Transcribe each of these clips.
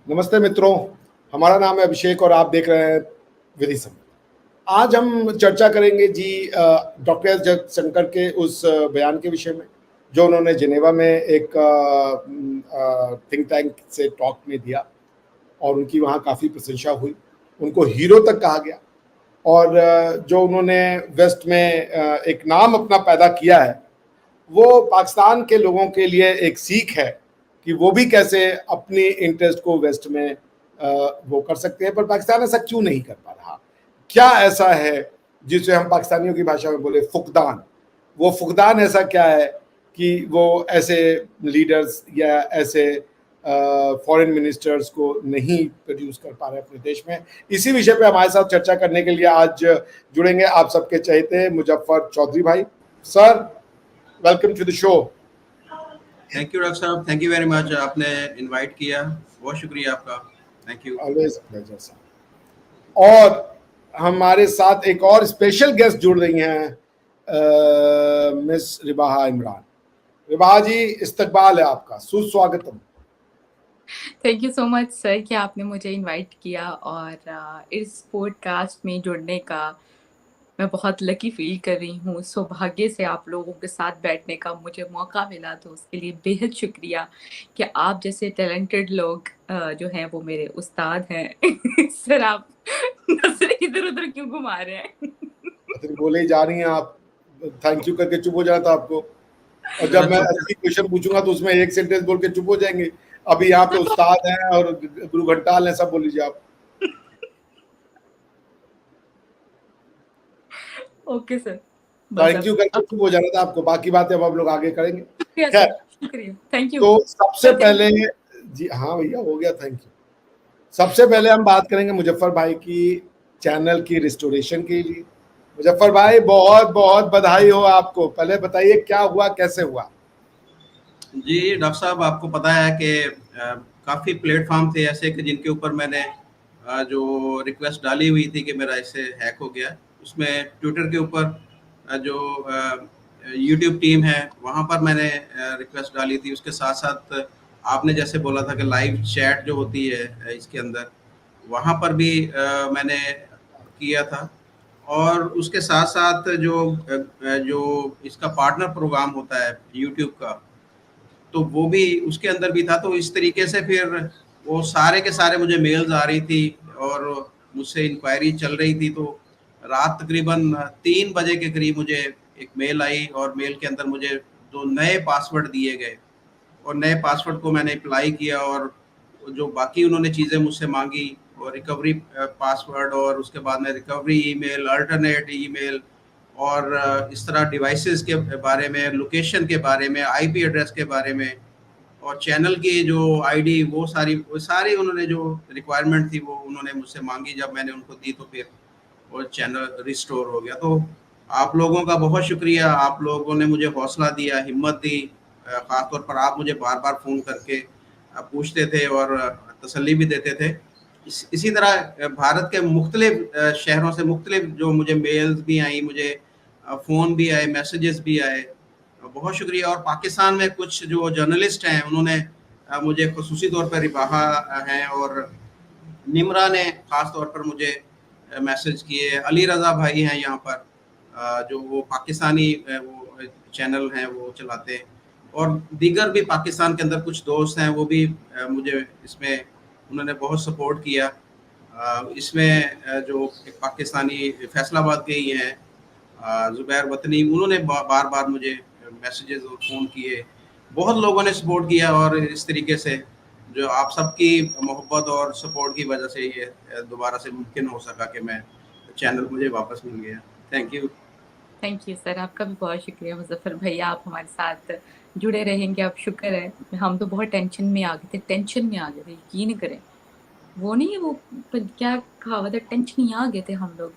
नमस्ते मित्रों, हमारा नाम है अभिषेक और आप देख रहे हैं विधि संगत। आज हम चर्चा करेंगे जी डॉक्टर एस जयशंकर के उस बयान के विषय में जो उन्होंने जिनेवा में एक थिंक टैंक से टॉक में दिया और उनकी वहाँ काफ़ी प्रशंसा हुई। उनको हीरो तक कहा गया और जो उन्होंने वेस्ट में एक नाम अपना पैदा किया है, वो पाकिस्तान के लोगों के लिए एक सीख है कि वो भी कैसे अपनी इंटरेस्ट को वेस्ट में वो कर सकते हैं, पर पाकिस्तान ऐसा क्यों नहीं कर पा रहा? क्या ऐसा है जिसे हम पाकिस्तानियों की भाषा में बोले फुकदान? वो फुकदान ऐसा क्या है कि वो ऐसे लीडर्स या ऐसे फॉरेन मिनिस्टर्स को नहीं प्रोड्यूस कर पा रहे अपने देश में? इसी विषय पे हमारे साथ चर्चा करने के लिए आज जुड़ेंगे आप सबके चहेते मुजफ्फर चौधरी भाई। Sir, welcome to the show. Thank you doctor साहब, थैंक यू वेरी मच। आपने इनवाइट किया, बहुत शुक्रिया आपका। Thank you. Always pleasure sir. और हमारे साथ एक और स्पेशल गेस्ट जुड़ रही हैं, मिस रिबाहा इमरान। रिबाहा जी, इस्तकबाल है आपका, सुस्वागतम। Thank you so much sir कि आपने मुझे इनवाइट किया और इस पॉडकास्ट में जुड़ने का मैं बहुत लकी फील कर रही हूँ। सौभाग्य से आप लोगों के साथ बैठने का मुझे मौका मिला, तो उसके लिए बेहद शुक्रिया कि आप जैसे टैलेंटेड लोग जो हैं वो मेरे उस्ताद हैं। सर, आप नजरें इधर-उधर क्यों घुमा रहे हैं? बोले ही जा रही हैं आप, थैंक यू करके चुप हो जाना था आपको। और जब मैं असली क्वेश्चन पूछूंगा तो उसमें एक सेंटेंस बोल के चुप हो जाएंगे। अभी यहाँ पे उस्ताद हैं और गुरु घंटाल हैं, सब बोल लीजिए आप। ओके सर, थैंक यू करके चुप हो जाना था आपको, बाकी बातें अब हम लोग आगे करेंगे। शुक्रिया, थैंक यू। तो सबसे पहले जी हाँ भैया, हो गया, थैंक यू। सबसे पहले हम बात करेंगे मुजफ्फर भाई की चैनल की रिस्टोरेशन के लिए। मुजफ्फर भाई, बहुत बहुत बधाई हो आपको। पहले बताइए क्या हुआ, कैसे हुआ? जी डॉक्टर साहब, आपको पता है कि काफ़ी प्लेटफॉर्म थे ऐसे कि जिनके ऊपर मैंने जो रिक्वेस्ट डाली हुई थी कि मेरा इससे हैक हो गया। उसमें ट्विटर के ऊपर जो यूट्यूब टीम है वहाँ पर मैंने रिक्वेस्ट डाली थी। उसके साथ साथ आपने जैसे बोला था कि लाइव चैट जो होती है इसके अंदर, वहाँ पर भी मैंने किया था। और उसके साथ साथ जो इसका पार्टनर प्रोग्राम होता है यूट्यूब का, तो वो भी उसके अंदर भी था। तो इस तरीके से फिर वो सारे के सारे मुझे मेल्स आ रही थी और मुझसे इंक्वायरी चल रही थी। तो रात तकरीबन 3 बजे के करीब मुझे एक मेल आई और मेल के अंदर मुझे 2 नए पासवर्ड दिए गए और नए पासवर्ड को मैंने अप्लाई किया और जो बाकी उन्होंने चीज़ें मुझसे मांगी और रिकवरी पासवर्ड और उसके बाद में रिकवरी ईमेल, अल्टरनेट ईमेल और इस तरह डिवाइसेस के बारे में, लोकेशन के बारे में, आईपी एड्रेस के बारे में और चैनल की जो आईडी, वो सारी उन्होंने जो रिक्वायरमेंट थी वो उन्होंने मुझसे मांगी। जब मैंने उनको दी तो फिर वो चैनल रिस्टोर हो गया। तो आप लोगों का बहुत शुक्रिया, आप लोगों ने मुझे हौसला दिया, हिम्मत दी। ख़ासतौर पर आप मुझे बार बार फ़ोन करके पूछते थे और तसल्ली भी देते थे। इसी तरह भारत के मुख्तलिफ शहरों से मुख्तलिफ जो मुझे मेल्स भी आई, मुझे फ़ोन भी आए, मैसेजेस भी आए, बहुत शुक्रिया। और पाकिस्तान में कुछ जो जर्नलिस्ट हैं उन्होंने मुझे खसूसी तौर पर रिबाहा हैं और निमरा ने ख़ास तौर पर मुझे मैसेज किए। अली रज़ा भाई हैं यहाँ पर, जो वो पाकिस्तानी वो चैनल हैं वो चलाते हैं। और दीगर भी पाकिस्तान के अंदर कुछ दोस्त हैं, वो भी मुझे इसमें उन्होंने बहुत सपोर्ट किया। इसमें जो एक पाकिस्तानी फैसलाबाद के ही हैं, ज़ुबैर वतनी, उन्होंने बार बार मुझे मैसेजेस और फ़ोन किए। बहुत लोगों ने सपोर्ट किया और इस तरीके से जो आप सबकी मोहब्बत और सपोर्ट की वजह से ये दोबारा से मुमकिन हो सका कि मैं चैनल मुझे वापस मिल गया। थैंक यू सर, आपका भी बहुत शुक्रिया मुजफ्फर भैया, आप हमारे साथ जुड़े रहेंगे। अब शुक्र है, हम तो बहुत टेंशन में आ गए थे, यकीन करें। वो नहीं, वो क्या कहावत है, टेंशन में आ गए थे हम लोग।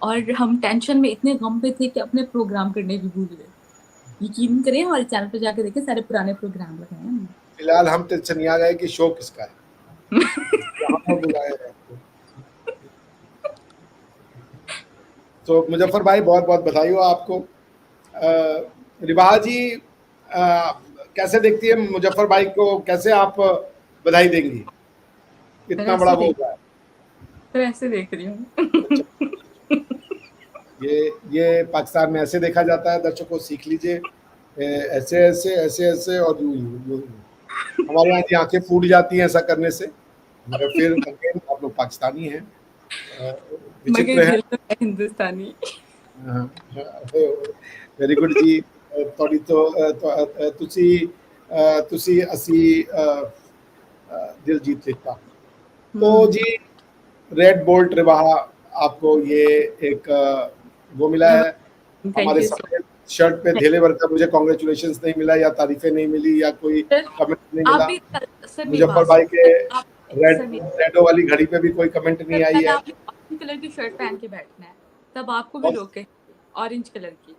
और हम टेंशन में इतने गम पे थे कि अपने प्रोग्राम करने भी भूल गए। यकीन करें, हमारे चैनल पे जाके देखें, सारे पुराने प्रोग्राम लगाए हमने। फिलहाल हम टेंशन नहीं आ गए कि शो किसका है। हमने बुलाया है आपको। तो मुजफ्फर भाई, बहुत बहुत बधाई हो आपको। रिबाहा जी, कैसे देखती है मुजफ्फर भाई को, कैसे आप बधाई देंगी? इतना बड़ा वो देख हुआ है। तो ऐसे देख रही हूँ। ये पाकिस्तान में ऐसे देखा जाता है, दर्शकों सीख लीजिए। ऐसे ऐसे ऐसे ऐसे और यूं यूं यूं यूं। हमारे यहाँ की आंखें फूट जाती हैं ऐसा करने से, मगर फिर अगेन आप लोग पाकिस्तानी हैं, मगर विचित्र है। दिल तो है हिंदुस्तानी। वेरी गुड जी। थोड़ी ਤੁਸੀਂ ਅਸੀਂ दिल जीत लेता। तो जी रेड बोल्ट रिवाहा आपको ये एक वो मिला है। थैंक हमारे यू सो सफेद शर्ट पे धेले भर का मुझे कॉन्ग्रेचुलेशंस नहीं मिला या तारीफें नहीं मिली या कोई सर। कमेंट नहीं आप मिला। भी सर मेरी मुजफ्फर बात भाई के सुनिए। आप रेड सर मेरी रेडो वाली घड़ी पे भी कोई कमेंट सर नहीं आई पहले है। आपने ऑरेंज कलर की शर्ट पहन के बैठना है, तब आपको भी लोग कहेंगे ऑरेंज कलर की,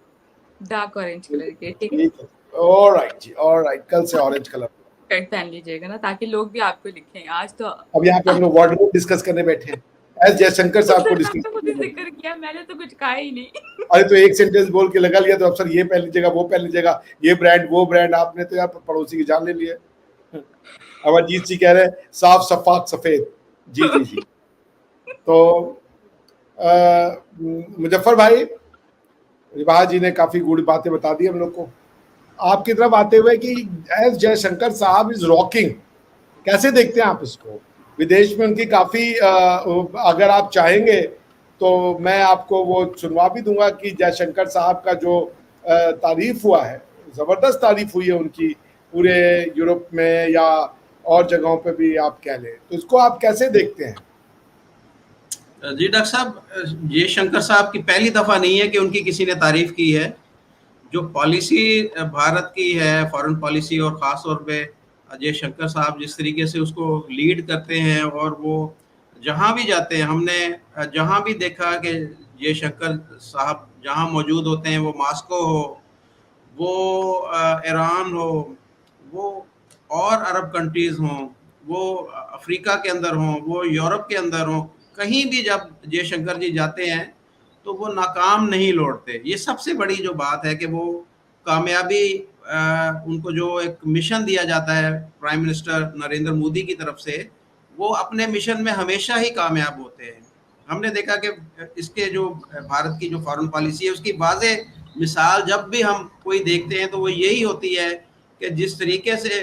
डार्क ऑरेंज कलर की, ठीक है। ठीक है, ऑलराइट जी, ऑलराइट, कल से ऑरेंज कलर। शर्ट पहन लीजिएगा ना, ताकि लोग भी आपको लिखें आज तो। अब यहाँ पे हम लोग वार्डरोब डिस्कस करने बैठे हैं, एस जयशंकर साहब को सर डिस्कस मैंने खुद करने ही बैठे जिक्र किया, मैंने तो कुछ कहा ही नहीं। हैं। अरे तो एक सेंटेंस बोल के लगा लिया तो अब सर ये पहन लीजिएगा, वो पहन लीजिएगा, ये ब्रांड वो ब्रांड, आपने तो यार पड़ोसी की जान ले ली है। अब अजीत जी कह रहे हैं साफ सफाक सफेद। जी जी जी। तो मुजफ्फर भाई, रिवाहा जी ने काफी गूढ़ बातें बता दी हम लोग को। आपकी तरफ आते हुए कि एस जयशंकर साहब इज रॉकिंग, कैसे देखते हैं आप इसको? विदेश में उनकी काफी अगर आप चाहेंगे तो मैं आपको वो सुनवा भी दूंगा कि जयशंकर साहब का जो तारीफ हुआ है, जबरदस्त तारीफ हुई है उनकी पूरे यूरोप में या और जगहों पे भी आप कह लें, तो इसको आप कैसे देखते हैं? जी डॉक्टर साहब, ये शंकर साहब की पहली दफा नहीं है कि उनकी किसी ने तारीफ की है। जो पॉलिसी भारत की है, फॉरेन पॉलिसी, और ख़ास तौर पे अजय शंकर साहब जिस तरीके से उसको लीड करते हैं, और वो जहाँ भी जाते हैं, हमने जहाँ भी देखा कि जय शंकर साहब जहाँ मौजूद होते हैं, वो मॉस्को हो, वो ईरान हो, वो और अरब कंट्रीज़ हों, वो अफ्रीका के अंदर हों, वो यूरोप के अंदर हों, कहीं भी जब जयशंकर जी जाते हैं तो वो नाकाम नहीं लौटते। ये सबसे बड़ी जो बात है कि वो कामयाबी, उनको जो एक मिशन दिया जाता है प्राइम मिनिस्टर नरेंद्र मोदी की तरफ से, वो अपने मिशन में हमेशा ही कामयाब होते हैं। हमने देखा कि इसके जो भारत की जो फॉरेन पॉलिसी है उसकी वाज़े मिसाल जब भी हम कोई देखते हैं तो वो यही होती है कि जिस तरीके से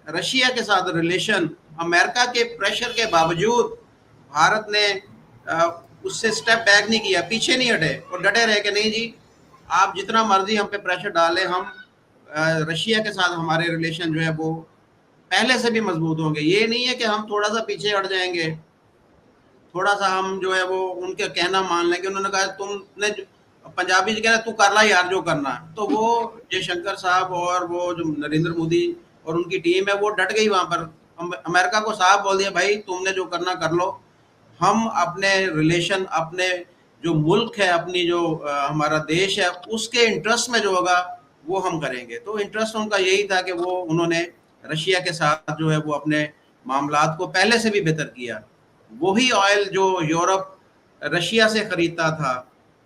रशिया के साथ रिलेशन, अमेरिका के प्रेशर के बावजूद भारत ने उससे स्टेप बैक नहीं किया, पीछे नहीं हटे और डटे रहे कि नहीं जी, आप जितना मर्जी हम पे प्रेशर डालें, हम रशिया के साथ हमारे रिलेशन जो है वो पहले से भी मजबूत होंगे। ये नहीं है कि हम थोड़ा सा पीछे हट जाएंगे, थोड़ा सा हम जो है वो उनका कहना मान लेंगे। उन्होंने कहा तुमने, पंजाबी जी कह रहे तू कर ला यार जो करना है, तो वो जयशंकर साहब और वो जो नरेंद्र मोदी और उनकी टीम है वो डट गई वहां पर। अमेरिका को साफ बोल दिया भाई तुमने जो करना कर लो, हम अपने रिलेशन, अपने जो मुल्क है, अपनी जो हमारा देश है, उसके इंटरेस्ट में जो होगा वो हम करेंगे। तो इंटरेस्ट उनका यही था कि वो उन्होंने रशिया के साथ जो है वो अपने मामलात को पहले से भी बेहतर किया। वही ऑयल जो यूरोप रशिया से खरीदता था,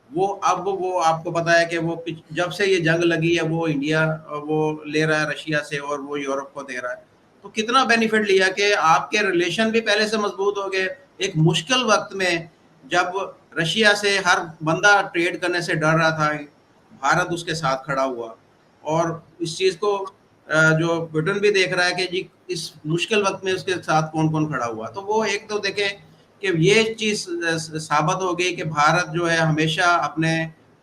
वो अब वो आपको पता है कि वो जब से ये जंग लगी है वो इंडिया वो ले रहा है रशिया से और वो यूरोप को दे रहा है। तो कितना बेनिफिट लिया कि आपके रिलेशन भी पहले से मजबूत हो गए। एक मुश्किल वक्त में जब रशिया से हर बंदा ट्रेड करने से डर रहा था, भारत उसके साथ खड़ा हुआ। और इस चीज़ को जो ब्रिटेन भी देख रहा है कि जी इस मुश्किल वक्त में उसके साथ कौन कौन खड़ा हुआ। तो वो एक तो देखें कि ये चीज़ साबित हो गई कि भारत जो है हमेशा अपने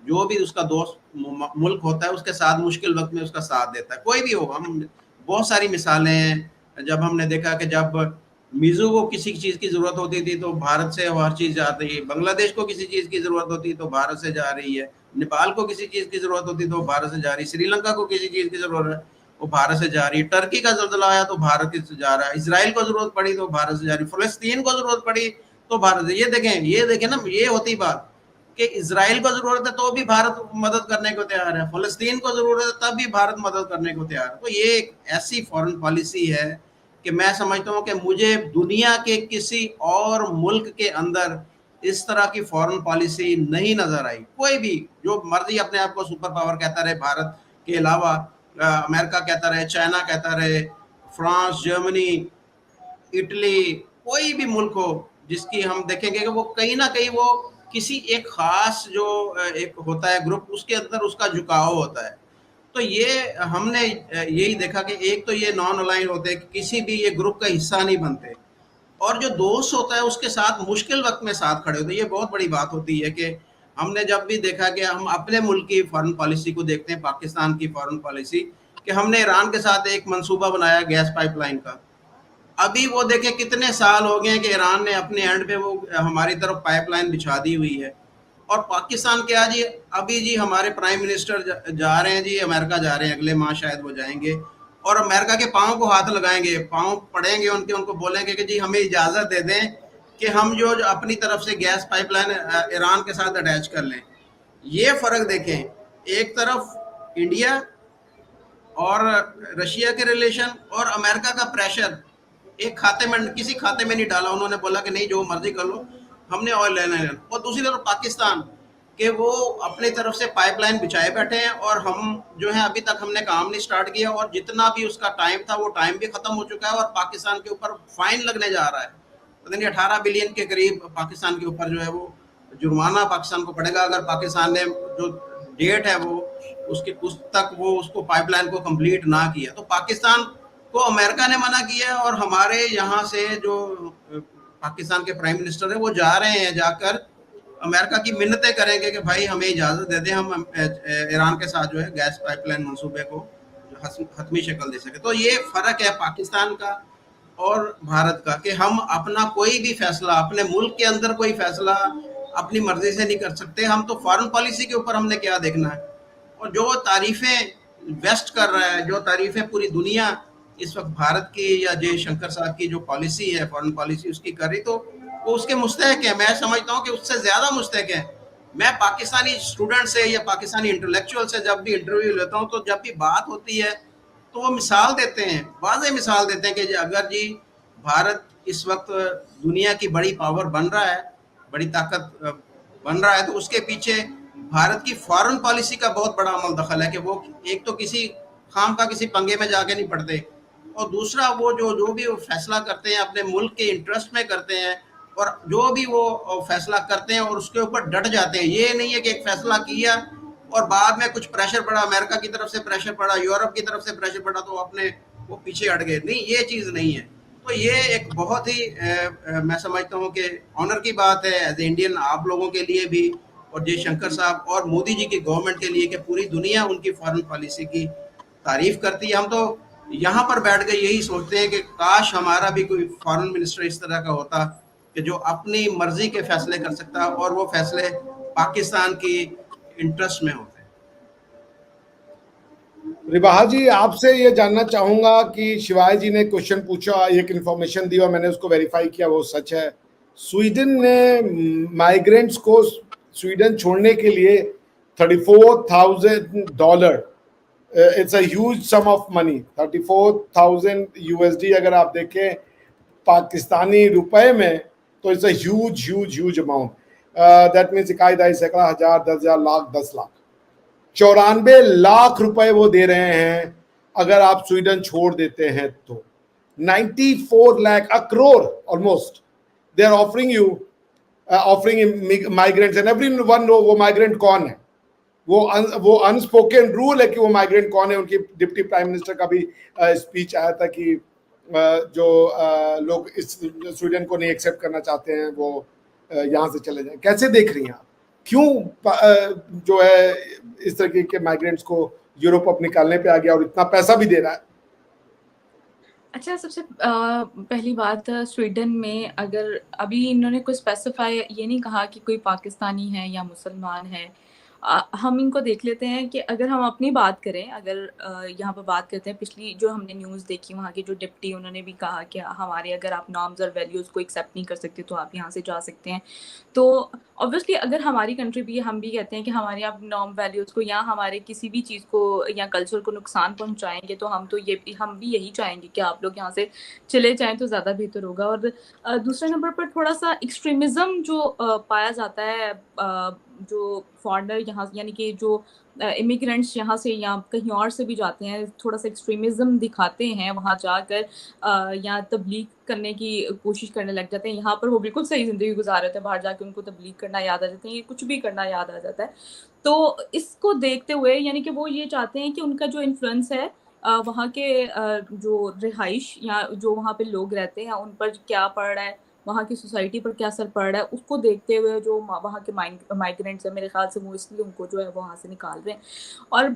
जो भी उसका दोस्त मुल्क होता है उसके साथ मुश्किल वक्त में उसका साथ देता है, कोई भी हो। हम बहुत सारी मिसालें हैं, जब हमने देखा कि जब मिज़ू को किसी चीज़ की ज़रूरत होती थी तो भारत से हर चीज़ जाती है, बांग्लादेश को किसी चीज़ की ज़रूरत होती तो भारत से जा रही है, नेपाल को किसी चीज़ की ज़रूरत होती तो भारत से जा रही, श्रीलंका को किसी चीज़ की ज़रूरत है वो भारत से जा रही, टर्की का ज़ल्ज़ला आया तो भारत से जा रहा है, इसराइल को ज़रूरत पड़ी तो भारत से जा रही, फ़लस्तीन को ज़रूरत पड़ी तो भारत से। ये देखें ना, ये होती बात कि इसराइल को ज़रूरत है तो भी भारत मदद करने को तैयार है, फ़लस्तीन को ज़रूरत है तब भी भारत मदद करने को तैयार है। तो ये एक ऐसी फॉरेन पॉलिसी है कि मैं समझता हूँ कि मुझे दुनिया के किसी और मुल्क के अंदर इस तरह की फॉरेन पॉलिसी नहीं नजर आई। कोई भी जो मर्जी अपने आप को सुपर पावर कहता रहे, भारत के अलावा अमेरिका कहता रहे, चाइना कहता रहे, फ्रांस, जर्मनी, इटली, कोई भी मुल्क हो जिसकी हम देखेंगे कि वो कहीं ना कहीं वो किसी एक खास जो एक होता है ग्रुप, उसके अंदर उसका झुकाव होता है। तो ये हमने यही देखा कि एक तो ये नॉन अलाइन होते हैं, किसी भी ये ग्रुप का हिस्सा नहीं बनते, और जो दोस्त होता है उसके साथ मुश्किल वक्त में साथ खड़े होते हैं। ये बहुत बड़ी बात होती है कि हमने जब भी देखा कि हम अपने मुल्क की फॉरेन पॉलिसी को देखते हैं, पाकिस्तान की फॉरेन पॉलिसी, कि हमने ईरान के साथ एक मंसूबा बनाया गैस पाइपलाइन का। अभी वो देखे कितने साल हो गए हैं कि ईरान ने अपने एंड पे वो हमारी तरफ पाइपलाइन बिछा दी हुई है। और पाकिस्तान क्या जी, अभी जी हमारे प्राइम मिनिस्टर जा रहे हैं जी, अमेरिका जा रहे हैं, अगले माह शायद वो जाएंगे, और अमेरिका के पाँव को हाथ लगाएंगे, पाँव पड़ेंगे उनके, उनको बोलेंगे कि जी हमें इजाज़त दे दें कि हम जो अपनी तरफ से गैस पाइपलाइन ईरान के साथ अटैच कर लें। ये फ़र्क देखें, एक तरफ इंडिया और रशिया के रिलेशन और अमेरिका का प्रेशर, एक खाते में, किसी खाते में नहीं डाला, उन्होंने बोला कि नहीं जो मर्जी कर लो, हमने ऑयल लेना है। और दूसरी तरफ पाकिस्तान के वो अपनी तरफ से पाइपलाइन बिछाए बैठे हैं, और हम जो है अभी तक हमने काम नहीं स्टार्ट किया, और जितना भी उसका टाइम था वो टाइम भी खत्म हो चुका है, और पाकिस्तान के ऊपर फाइन लगने जा रहा है। पता नहीं 18 बिलियन के करीब पाकिस्तान के ऊपर जो है वो जुर्माना पाकिस्तान को पड़ेगा, अगर पाकिस्तान ने जो डेट है वो उसके उस तक वो उसको पाइपलाइन को कंप्लीट ना किया। तो पाकिस्तान को अमेरिका ने मना किया, और हमारे यहाँ से जो पाकिस्तान के प्राइम मिनिस्टर है वो जा रहे हैं, जाकर अमेरिका की मिन्नतें करेंगे कि भाई हमें इजाज़त दे दें, हम ईरान के साथ जो है गैस पाइपलाइन मंसूबे को हतमी शक्ल दे सके। तो ये फ़र्क है पाकिस्तान का और भारत का, कि हम अपना कोई भी फैसला, अपने मुल्क के अंदर कोई फैसला अपनी मर्जी से नहीं कर सकते। हम तो फॉरेन पॉलिसी के ऊपर हमने क्या देखना है। और जो तारीफें वेस्ट कर रहा है, जो तारीफें पूरी दुनिया इस वक्त भारत की या जयशंकर साहब की जो पॉलिसी है, फॉरेन पॉलिसी उसकी कर रही, तो वो उसके मुस्तहक है। मैं समझता हूँ कि उससे ज़्यादा मुस्तहक है। मैं पाकिस्तानी स्टूडेंट से या पाकिस्तानी इंटेलेक्चुअल से जब भी इंटरव्यू लेता हूँ, तो जब भी बात होती है तो वो मिसाल देते हैं, वाज़ेह मिसाल देते हैं कि अगर जी भारत इस वक्त दुनिया की बड़ी पावर बन रहा है, बड़ी ताकत बन रहा है, तो उसके पीछे भारत की फॉरेन पॉलिसी का बहुत बड़ा अमल दखल है, कि वो एक तो किसी खाम का किसी पंगे में जाके नहीं पड़ते, और दूसरा वो जो भी वो फैसला करते हैं अपने मुल्क के इंटरेस्ट में करते हैं, और जो भी वो फैसला करते हैं और उसके ऊपर डट जाते हैं। ये नहीं है कि एक फैसला किया और बाद में कुछ प्रेशर पड़ा, अमेरिका की तरफ से प्रेशर पड़ा, यूरोप की तरफ से प्रेशर पड़ा, तो अपने वो पीछे हट गए। नहीं, ये चीज़ नहीं है। तो ये एक बहुत ही मैं समझता हूँ कि ऑनर की बात है एज ए इंडियन, आप लोगों के लिए भी, और जयशंकर साहब और मोदी जी की गवर्नमेंट के लिए, कि पूरी दुनिया उनकी फॉरेन पॉलिसी की तारीफ करती है। हम तो यहाँ पर बैठ के यही सोचते हैं कि काश हमारा भी कोई फॉरेन मिनिस्टर इस तरह का होता, कि जो अपनी मर्जी के फैसले कर सकता, और वो फैसले पाकिस्तान की इंटरेस्ट में होते हैं। रिबाहा जी, आपसे ये जानना चाहूंगा कि शिवाय जी ने क्वेश्चन पूछा, एक इंफॉर्मेशन दी और मैंने उसको वेरीफाई किया, वो सच है। स्वीडन ने माइग्रेंट्स को स्वीडन छोड़ने के लिए $34,000, it's a huge sum of money, 34,000 USD अगर आप देखें पाकिस्तानी रुपए में, तो it's a huge huge huge amount. That means इकाई दाई सैकड़ा हजार 10,000 लाख 10 लाख 94 लाख रुपए वो दे रहे हैं अगर आप स्वीडन छोड़ देते हैं तो। 94 lakh, uh crore almost, they are offering you, offering migrants, and everyone know वो माइग्रेंट कौन है। वो अनस्पोकन रूल है कि वो माइग्रेंट कौन है। उनकी डिप्टी प्राइम मिनिस्टर का भी स्पीच आया था कि जो लोग इस स्वीडन को नहीं एक्सेप्ट करना चाहते हैं वो यहाँ से चले जाएं। कैसे देख रही हैं आप, क्यों जो है इस तरीके के माइग्रेंट्स को यूरोप अब निकालने पे आ गया और इतना पैसा भी दे रहा है? अच्छा, सबसे पहली बात, स्वीडन में अगर अभी इन्होंने कोई स्पेसिफाई ये नहीं कहा कि कोई पाकिस्तानी है या मुसलमान है। हम इनको देख लेते हैं कि अगर हम अपनी बात करें, अगर यहाँ पर बात करते हैं, पिछली जो हमने न्यूज़ देखी वहाँ के जो डिप्टी, उन्होंने भी कहा कि हमारे अगर आप नॉर्म्स और वैल्यूज़ को एक्सेप्ट नहीं कर सकते तो आप यहाँ से जा सकते हैं। तो ऑब्वियसली अगर हमारी कंट्री भी, हम भी कहते हैं कि हमारे आप नॉर्म वैल्यूज़ को या हमारे किसी भी चीज़ को या कल्चर को नुकसान पहुँचाएंगे, तो हम भी यही चाहेंगे कि आप लोग यहाँ से चले जाएँ तो ज़्यादा बेहतर होगा। और दूसरे नंबर पर थोड़ा-सा एक्सट्रीमिज़्म जो पाया जाता है, जो फॉरेनर यहाँ, यानी कि जो इमिग्रेंट्स यहाँ से या कहीं और से भी जाते हैं, थोड़ा सा एक्सट्रीमिज़्म दिखाते हैं वहाँ जाकर, या तबलीग करने की कोशिश करने लग जाते हैं। यहाँ पर वो बिल्कुल सही ज़िंदगी गुजार रहे थे, बाहर जाके उनको तबलीग करना याद आ जाता है, ये कुछ भी करना याद आ जाता है। तो इसको देखते हुए यानी कि वो ये चाहते हैं कि उनका जो इन्फ्लुएंस है वहाँ के जो रिहाइश या जो वहाँ पे लोग रहते हैं उन पर क्या पड़ रहा है, वहाँ की सोसाइटी पर क्या असर पड़ रहा है, उसको देखते हुए जो वहाँ के माइग्रेंट्स हैं, मेरे ख्याल से वो इसलिए उनको जो है वो वहाँ से निकाल रहे हैं। और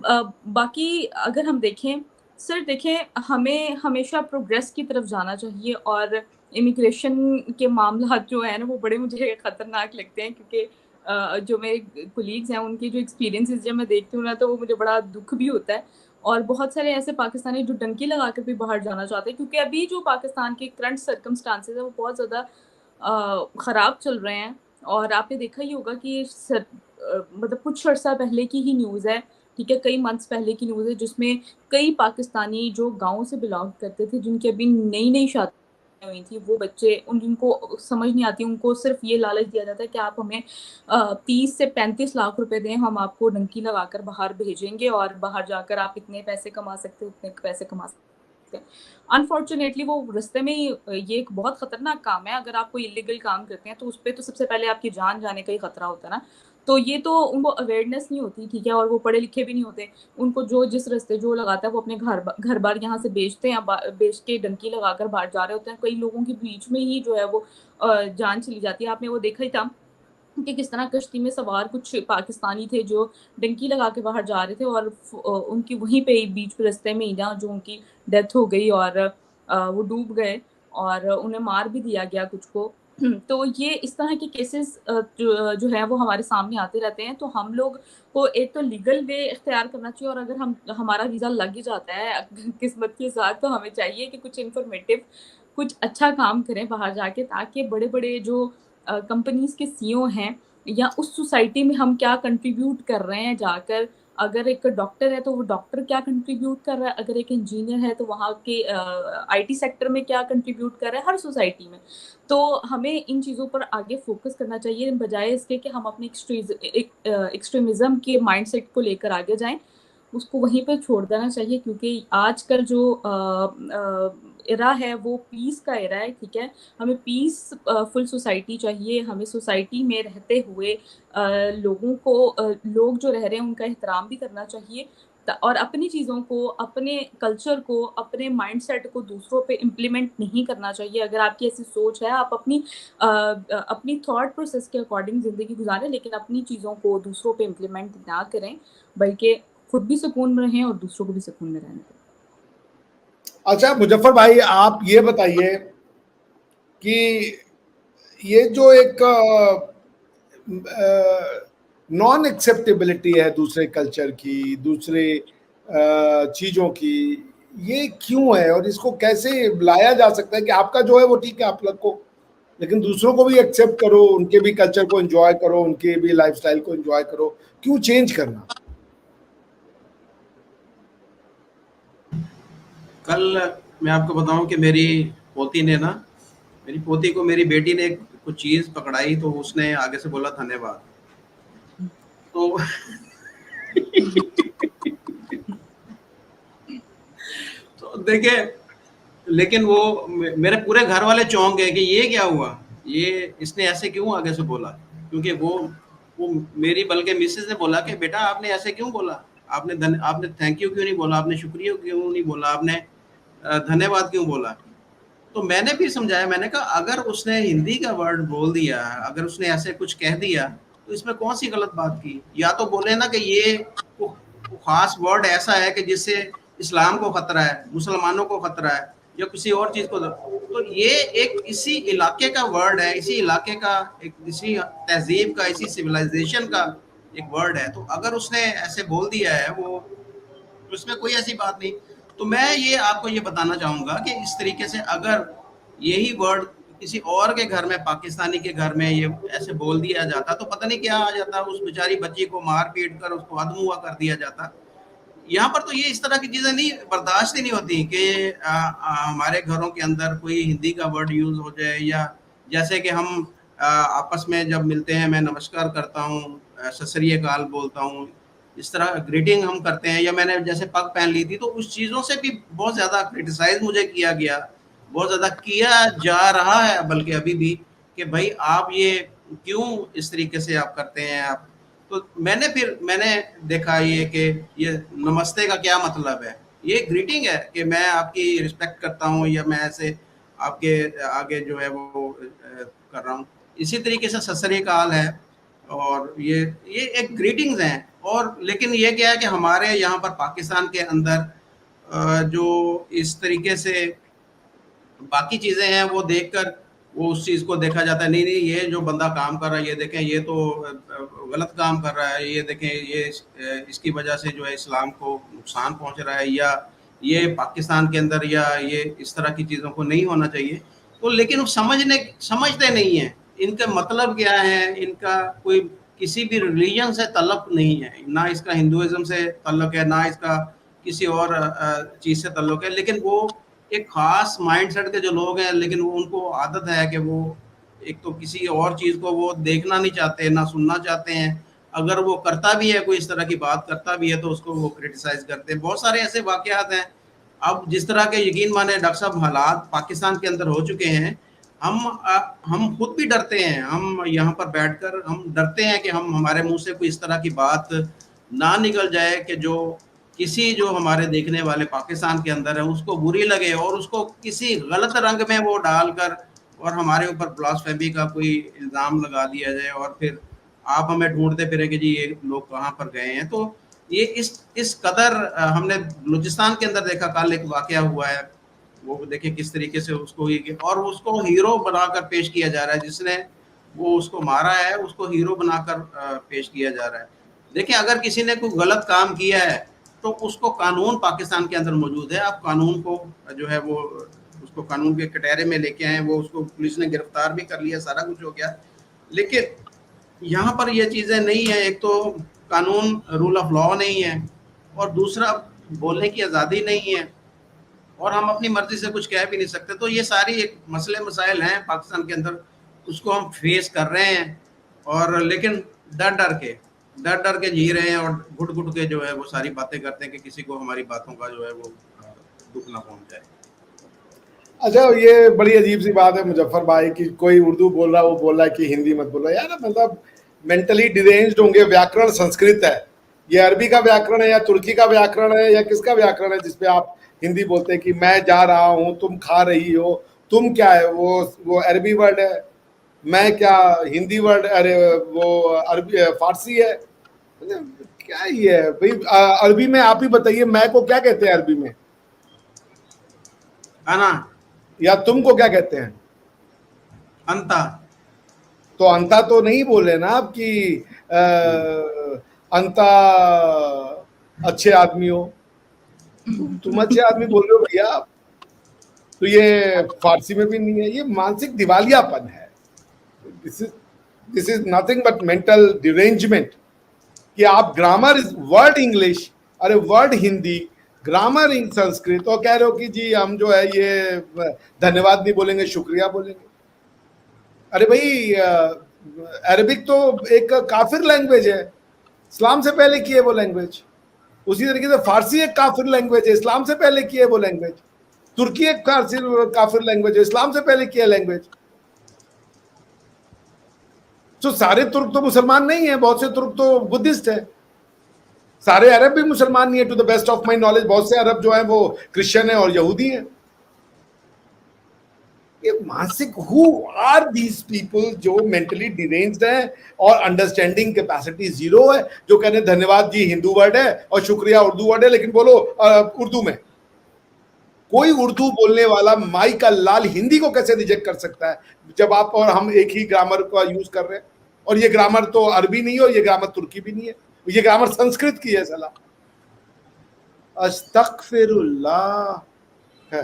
बाकी अगर हम देखें सर, देखें हमें हमेशा प्रोग्रेस की तरफ जाना चाहिए, और इमिग्रेशन के मामला जो है ना वो बड़े मुझे ख़तरनाक लगते हैं, क्योंकि जो मेरे कोलीग्स हैं उनकी जो एक्सपीरियंसेस जब मैं देखती हूँ ना तो वो मुझे बड़ा दुख भी होता है। और बहुत सारे ऐसे पाकिस्तानी जो डंकी लगा कर भी बाहर जाना चाहते हैं, क्योंकि अभी जो पाकिस्तान के करंट सर्कमस्टांसेस है वो बहुत ज़्यादा ख़राब चल रहे हैं। और आपने देखा ही होगा कि मतलब कुछ अर्सा पहले की ही न्यूज़ है, ठीक है, कई मंथ्स पहले की न्यूज़ है, जिसमें कई पाकिस्तानी जो गाँव से बिलॉन्ग करते थे, जिनकी अभी नई-नई शादी हुई थी, वो बच्चे जिनको समझ नहीं आती, उनको सिर्फ़ ये लालच दिया जाता है कि आप हमें 30 से 35 लाख रुपए दें, हम आपको डंकी लगाकर बाहर भेजेंगे और बाहर जाकर आप इतने पैसे कमा सकते हो, उतने पैसे कमा सकते हैं। अनफॉर्चुनेटली वो रास्ते में ही ये एक बहुत खतरनाक काम है, अगर आप कोई इल्लीगल काम करते हैं तो उस पे तो सबसे पहले आपकी जान जाने का ही खतरा होता है ना। तो ये तो उनको अवेयरनेस नहीं होती, ठीक है, और वो पढ़े लिखे भी नहीं होते। उनको जो जिस रास्ते जो लगाता है वो अपने घर-बार यहाँ से बेचते हैं, बेच के डंकी लगाकर बाहर जा रहे होते हैं। कई लोगों के बीच में ही जो है वो जान चली जाती है। आपने वो देखा ही था कि किस तरह कश्ती में सवार कुछ पाकिस्तानी थे जो डंकी लगा के बाहर जा रहे थे, और उनकी वहीं पे ही बीच रास्ते में ही ना जो उनकी डेथ हो गई, और वो डूब गए और उन्हें मार भी दिया गया कुछ को। तो ये इस तरह के केसेस जो है वो हमारे सामने आते रहते हैं। तो हम लोग को एक तो लीगल वे इख्तियार करना चाहिए, और अगर हमारा वीज़ा लग ही जाता है किस्मत के साथ, तो हमें चाहिए कि कुछ इन्फॉर्मेटिव, कुछ अच्छा काम करें बाहर जाके, ताकि बड़े-बड़े जो कंपनीज़ के सीईओ हैं, या उस सोसाइटी में हम क्या कंट्रीब्यूट कर रहे हैं जाकर। अगर एक डॉक्टर है तो वो डॉक्टर क्या कंट्रीब्यूट कर रहा है, अगर एक इंजीनियर है तो वहाँ के आईटी सेक्टर में क्या कंट्रीब्यूट कर रहा है, हर सोसाइटी में। तो हमें इन चीज़ों पर आगे फोकस करना चाहिए, बजाय इसके कि हम अपनी एक्सट्रीमिज़्म के माइंडसेट को लेकर आगे जाएँ। उसको वहीं पे छोड़ देना चाहिए, क्योंकि आजकल जो एरा है वो पीस का एरा है, ठीक है? हमें फुल सोसाइटी चाहिए, हमें सोसाइटी में रहते हुए लोगों को लोग जो रह रहे हैं उनका एहतराम भी करना चाहिए, और अपनी चीज़ों को, अपने कल्चर को, अपने माइंडसेट को दूसरों पे इम्प्लीमेंट नहीं करना चाहिए। अगर आपकी ऐसी सोच है, आप अपनी थॉट प्रोसेस के अकॉर्डिंग ज़िंदगी गुजारें, लेकिन अपनी चीज़ों को दूसरों पे इम्प्लीमेंट ना करें, बल्कि खुद भी सुकून में रहें और दूसरों को भी सुकून में रहने दें। अच्छा मुजफ्फर भाई, आप ये बताइए कि ये जो एक नॉन एक्सेप्टेबिलिटी है दूसरे कल्चर की, दूसरे चीज़ों की, ये क्यों है और इसको कैसे लाया जा सकता है कि आपका जो है वो ठीक है आप लोग को, लेकिन दूसरों को भी एक्सेप्ट करो, उनके भी कल्चर को एंजॉय करो, उनके भी लाइफस्टाइल को एंजॉय करो, क्यों चेंज करना? कल मैं आपको बताऊं कि मेरी पोती ने ना, मेरी पोती को मेरी बेटी ने कुछ चीज़ पकड़ाई तो उसने आगे से बोला धन्यवाद। तो तो देखिए, लेकिन वो मेरे पूरे घर वाले चौंक गए कि ये क्या हुआ, ये इसने ऐसे क्यों आगे से बोला, क्योंकि वो मेरी बल्कि मिसेज ने बोला कि बेटा आपने ऐसे क्यों बोला, आपने थैंक यू क्यों नहीं बोला, आपने शुक्रिया क्यों नहीं बोला, आपने धन्यवाद क्यों बोला। तो मैंने भी समझाया, मैंने कहा अगर उसने हिंदी का वर्ड बोल दिया, अगर उसने ऐसे कुछ कह दिया तो इसमें कौन सी गलत बात की, या तो बोले ना कि ये वो खास वर्ड ऐसा है कि जिससे इस्लाम को खतरा है, मुसलमानों को खतरा है, या किसी और चीज को, तो ये एक इसी इलाके का वर्ड है, इसी इलाके का, एक इसी तहजीब का, इसी सिविलाइजेशन का एक वर्ड है। तो अगर उसने ऐसे बोल दिया है वो, तो इसमें कोई ऐसी बात नहीं। तो मैं ये आपको ये बताना चाहूंगा कि इस तरीके से अगर यही वर्ड किसी और के घर में, पाकिस्तानी के घर में ये ऐसे बोल दिया जाता तो पता नहीं क्या आ जाता, उस बेचारी बच्ची को मार पीट कर उसको अधमुआ कर दिया जाता। यहाँ पर तो ये इस तरह की चीजें नहीं बर्दाश्त ही नहीं होती कि हमारे घरों के अंदर कोई हिंदी का वर्ड यूज हो जाए, या जैसे कि हम आपस में जब मिलते हैं मैं नमस्कार करता हूँ, सत श्री अकाल बोलता हूँ, इस तरह ग्रीटिंग हम करते हैं, या मैंने जैसे पग पहन ली थी, तो उस चीज़ों से भी बहुत ज़्यादा क्रिटिसाइज़ मुझे किया गया, बहुत ज़्यादा किया जा रहा है बल्कि अभी भी, कि भाई आप ये क्यों इस तरीके से आप करते हैं आप। तो मैंने देखा ये कि ये नमस्ते का क्या मतलब है। ये ग्रीटिंग है कि मैं आपकी रिस्पेक्ट करता हूँ, या मैं ऐसे आपके आगे जो है वो कर रहा हूँ। इसी तरीके से सत श्री अकाल है, और ये एक ग्रीटिंग्स हैं। और लेकिन ये क्या है कि हमारे यहाँ पर पाकिस्तान के अंदर जो इस तरीके से बाकी चीज़ें हैं वो देखकर वो उस चीज़ को देखा जाता है, नहीं नहीं ये जो बंदा काम कर रहा है, ये देखें ये तो गलत काम कर रहा है, ये देखें ये इसकी वजह से जो है इस्लाम को नुकसान पहुंच रहा है, या ये पाकिस्तान के अंदर, या ये इस तरह की चीज़ों को नहीं होना चाहिए। तो लेकिन वो समझते नहीं हैं इनका मतलब क्या है, इनका कोई किसी भी रिलीजन से तल्लुक नहीं है, ना इसका हिंदुइज्म से तल्लुक है, ना इसका किसी और चीज़ से तल्लुक है। लेकिन वो एक खास माइंडसेट के जो लोग हैं, लेकिन वो उनको आदत है कि वो एक तो किसी और चीज़ को वो देखना नहीं चाहते, ना सुनना चाहते हैं। अगर वो करता भी है, कोई इस तरह की बात करता भी है, तो उसको वो क्रिटिसाइज़ करते हैं। बहुत सारे ऐसे वाक़यात हैं। अब जिस तरह के यकीन माने डॉक्टर साहब हालात पाकिस्तान के अंदर हो चुके हैं, हम खुद भी डरते हैं। हम यहाँ पर बैठकर हम डरते हैं कि हमारे मुँह से कोई इस तरह की बात ना निकल जाए कि जो किसी जो हमारे देखने वाले पाकिस्तान के अंदर है उसको बुरी लगे, और उसको किसी गलत रंग में वो डालकर और हमारे ऊपर ब्लास्फेमी का कोई इल्ज़ाम लगा दिया जाए, और फिर आप हमें ढूंढते फिरें कि जी ये लोग कहाँ पर गए हैं। तो ये इस कदर हमने बलूचिस्तान के अंदर देखा, कल एक वाकया हुआ है, वो देखिए किस तरीके से उसको और उसको हीरो बनाकर पेश किया जा रहा है, जिसने वो उसको मारा है उसको हीरो बनाकर पेश किया जा रहा है। देखिए अगर किसी ने कोई गलत काम किया है तो उसको कानून पाकिस्तान के अंदर मौजूद है, आप कानून को जो है वो उसको कानून के कटहरे में लेके आए, वो उसको पुलिस ने गिरफ्तार भी कर लिया, सारा कुछ हो गया। लेकिन यहाँ पर ये चीज़ें नहीं है, एक तो कानून रूल ऑफ लॉ नहीं है, और दूसरा बोलने की आज़ादी नहीं है, और हम अपनी मर्जी से कुछ कह भी नहीं सकते। तो ये सारी एक मसले मसाइल हैं पाकिस्तान के अंदर, उसको हम फेस कर रहे हैं, और लेकिन डर डर के जी रहे हैं, और घुट घुट के जो है वो सारी बातें करते हैं कि किसी को हमारी बातों का जो है वो दुख ना पहुंच जाए। अच्छा, ये बड़ी अजीब सी बात है मुजफ्फर भाई कि कोई उर्दू बोल रहा है, वो बोल रहा है कि हिंदी मत बोलो। यार मतलब मेंटली डिरेंज्ड होंगे। व्याकरण संस्कृत है, ये अरबी का व्याकरण है या तुर्की का व्याकरण है या किसका व्याकरण है जिसपे आप हिंदी बोलते हैं कि मैं जा रहा हूँ, तुम खा रही हो, तुम क्या है, वो अरबी वर्ड है, मैं क्या हिंदी वर्ड, अरे वो अरबी फारसी है। क्या ये है भाई? अरबी में आप ही बताइए, मैं को क्या कहते हैं अरबी में, अना या तुमको क्या कहते हैं? अंता। तो अंता तो नहीं बोले ना आप कि अंता अच्छे आदमी हो, तुम अच्छे आदमी बोल रहे हो भैया आप। तो ये फारसी में भी नहीं है, ये मानसिक दिवालियापन है। This is nothing but mental derangement कि आप ग्रामर इज वर्ड इंग्लिश, अरे वर्ड हिंदी, ग्रामर इन संस्कृत, और कह रहे हो कि जी हम जो है ये धन्यवाद नहीं बोलेंगे, शुक्रिया बोलेंगे। अरे भाई अरबिक तो एक काफिर लैंग्वेज है, इस्लाम से पहले की है वो लैंग्वेज। उसी तरीके से फारसी एक काफिर लैंग्वेज है, इस्लाम से पहले की है वो लैंग्वेज। तुर्की एक काफिर लैंग्वेज है, इस्लाम से पहले की है लैंग्वेज। तो सारे तुर्क तो मुसलमान नहीं है, बहुत से तुर्क तो बुद्धिस्ट है। सारे अरब भी मुसलमान नहीं है, to the best of my knowledge. बहुत से अरब जो है वो क्रिश्चियन है और यहूदी है। ये मानसिक, हु आर दीज पीपल जो मेंटली डिरेंज्ड है और अंडरस्टैंडिंग कैपेसिटी जीरो है, जो कहने धन्यवाद जी हिंदू वर्ड है और शुक्रिया उर्दू वर्ड है, लेकिन बोलो उर्दू में। कोई उर्दू बोलने वाला माई का लाल हिंदी को कैसे रिजेक्ट कर सकता है जब आप और हम एक ही ग्रामर का यूज कर रहे हैं? और ये ग्रामर तो अरबी नहीं है, और ये ग्रामर तुर्की भी नहीं है, ये ग्रामर संस्कृत की है साला। अस्तगफिरुल्लाह है।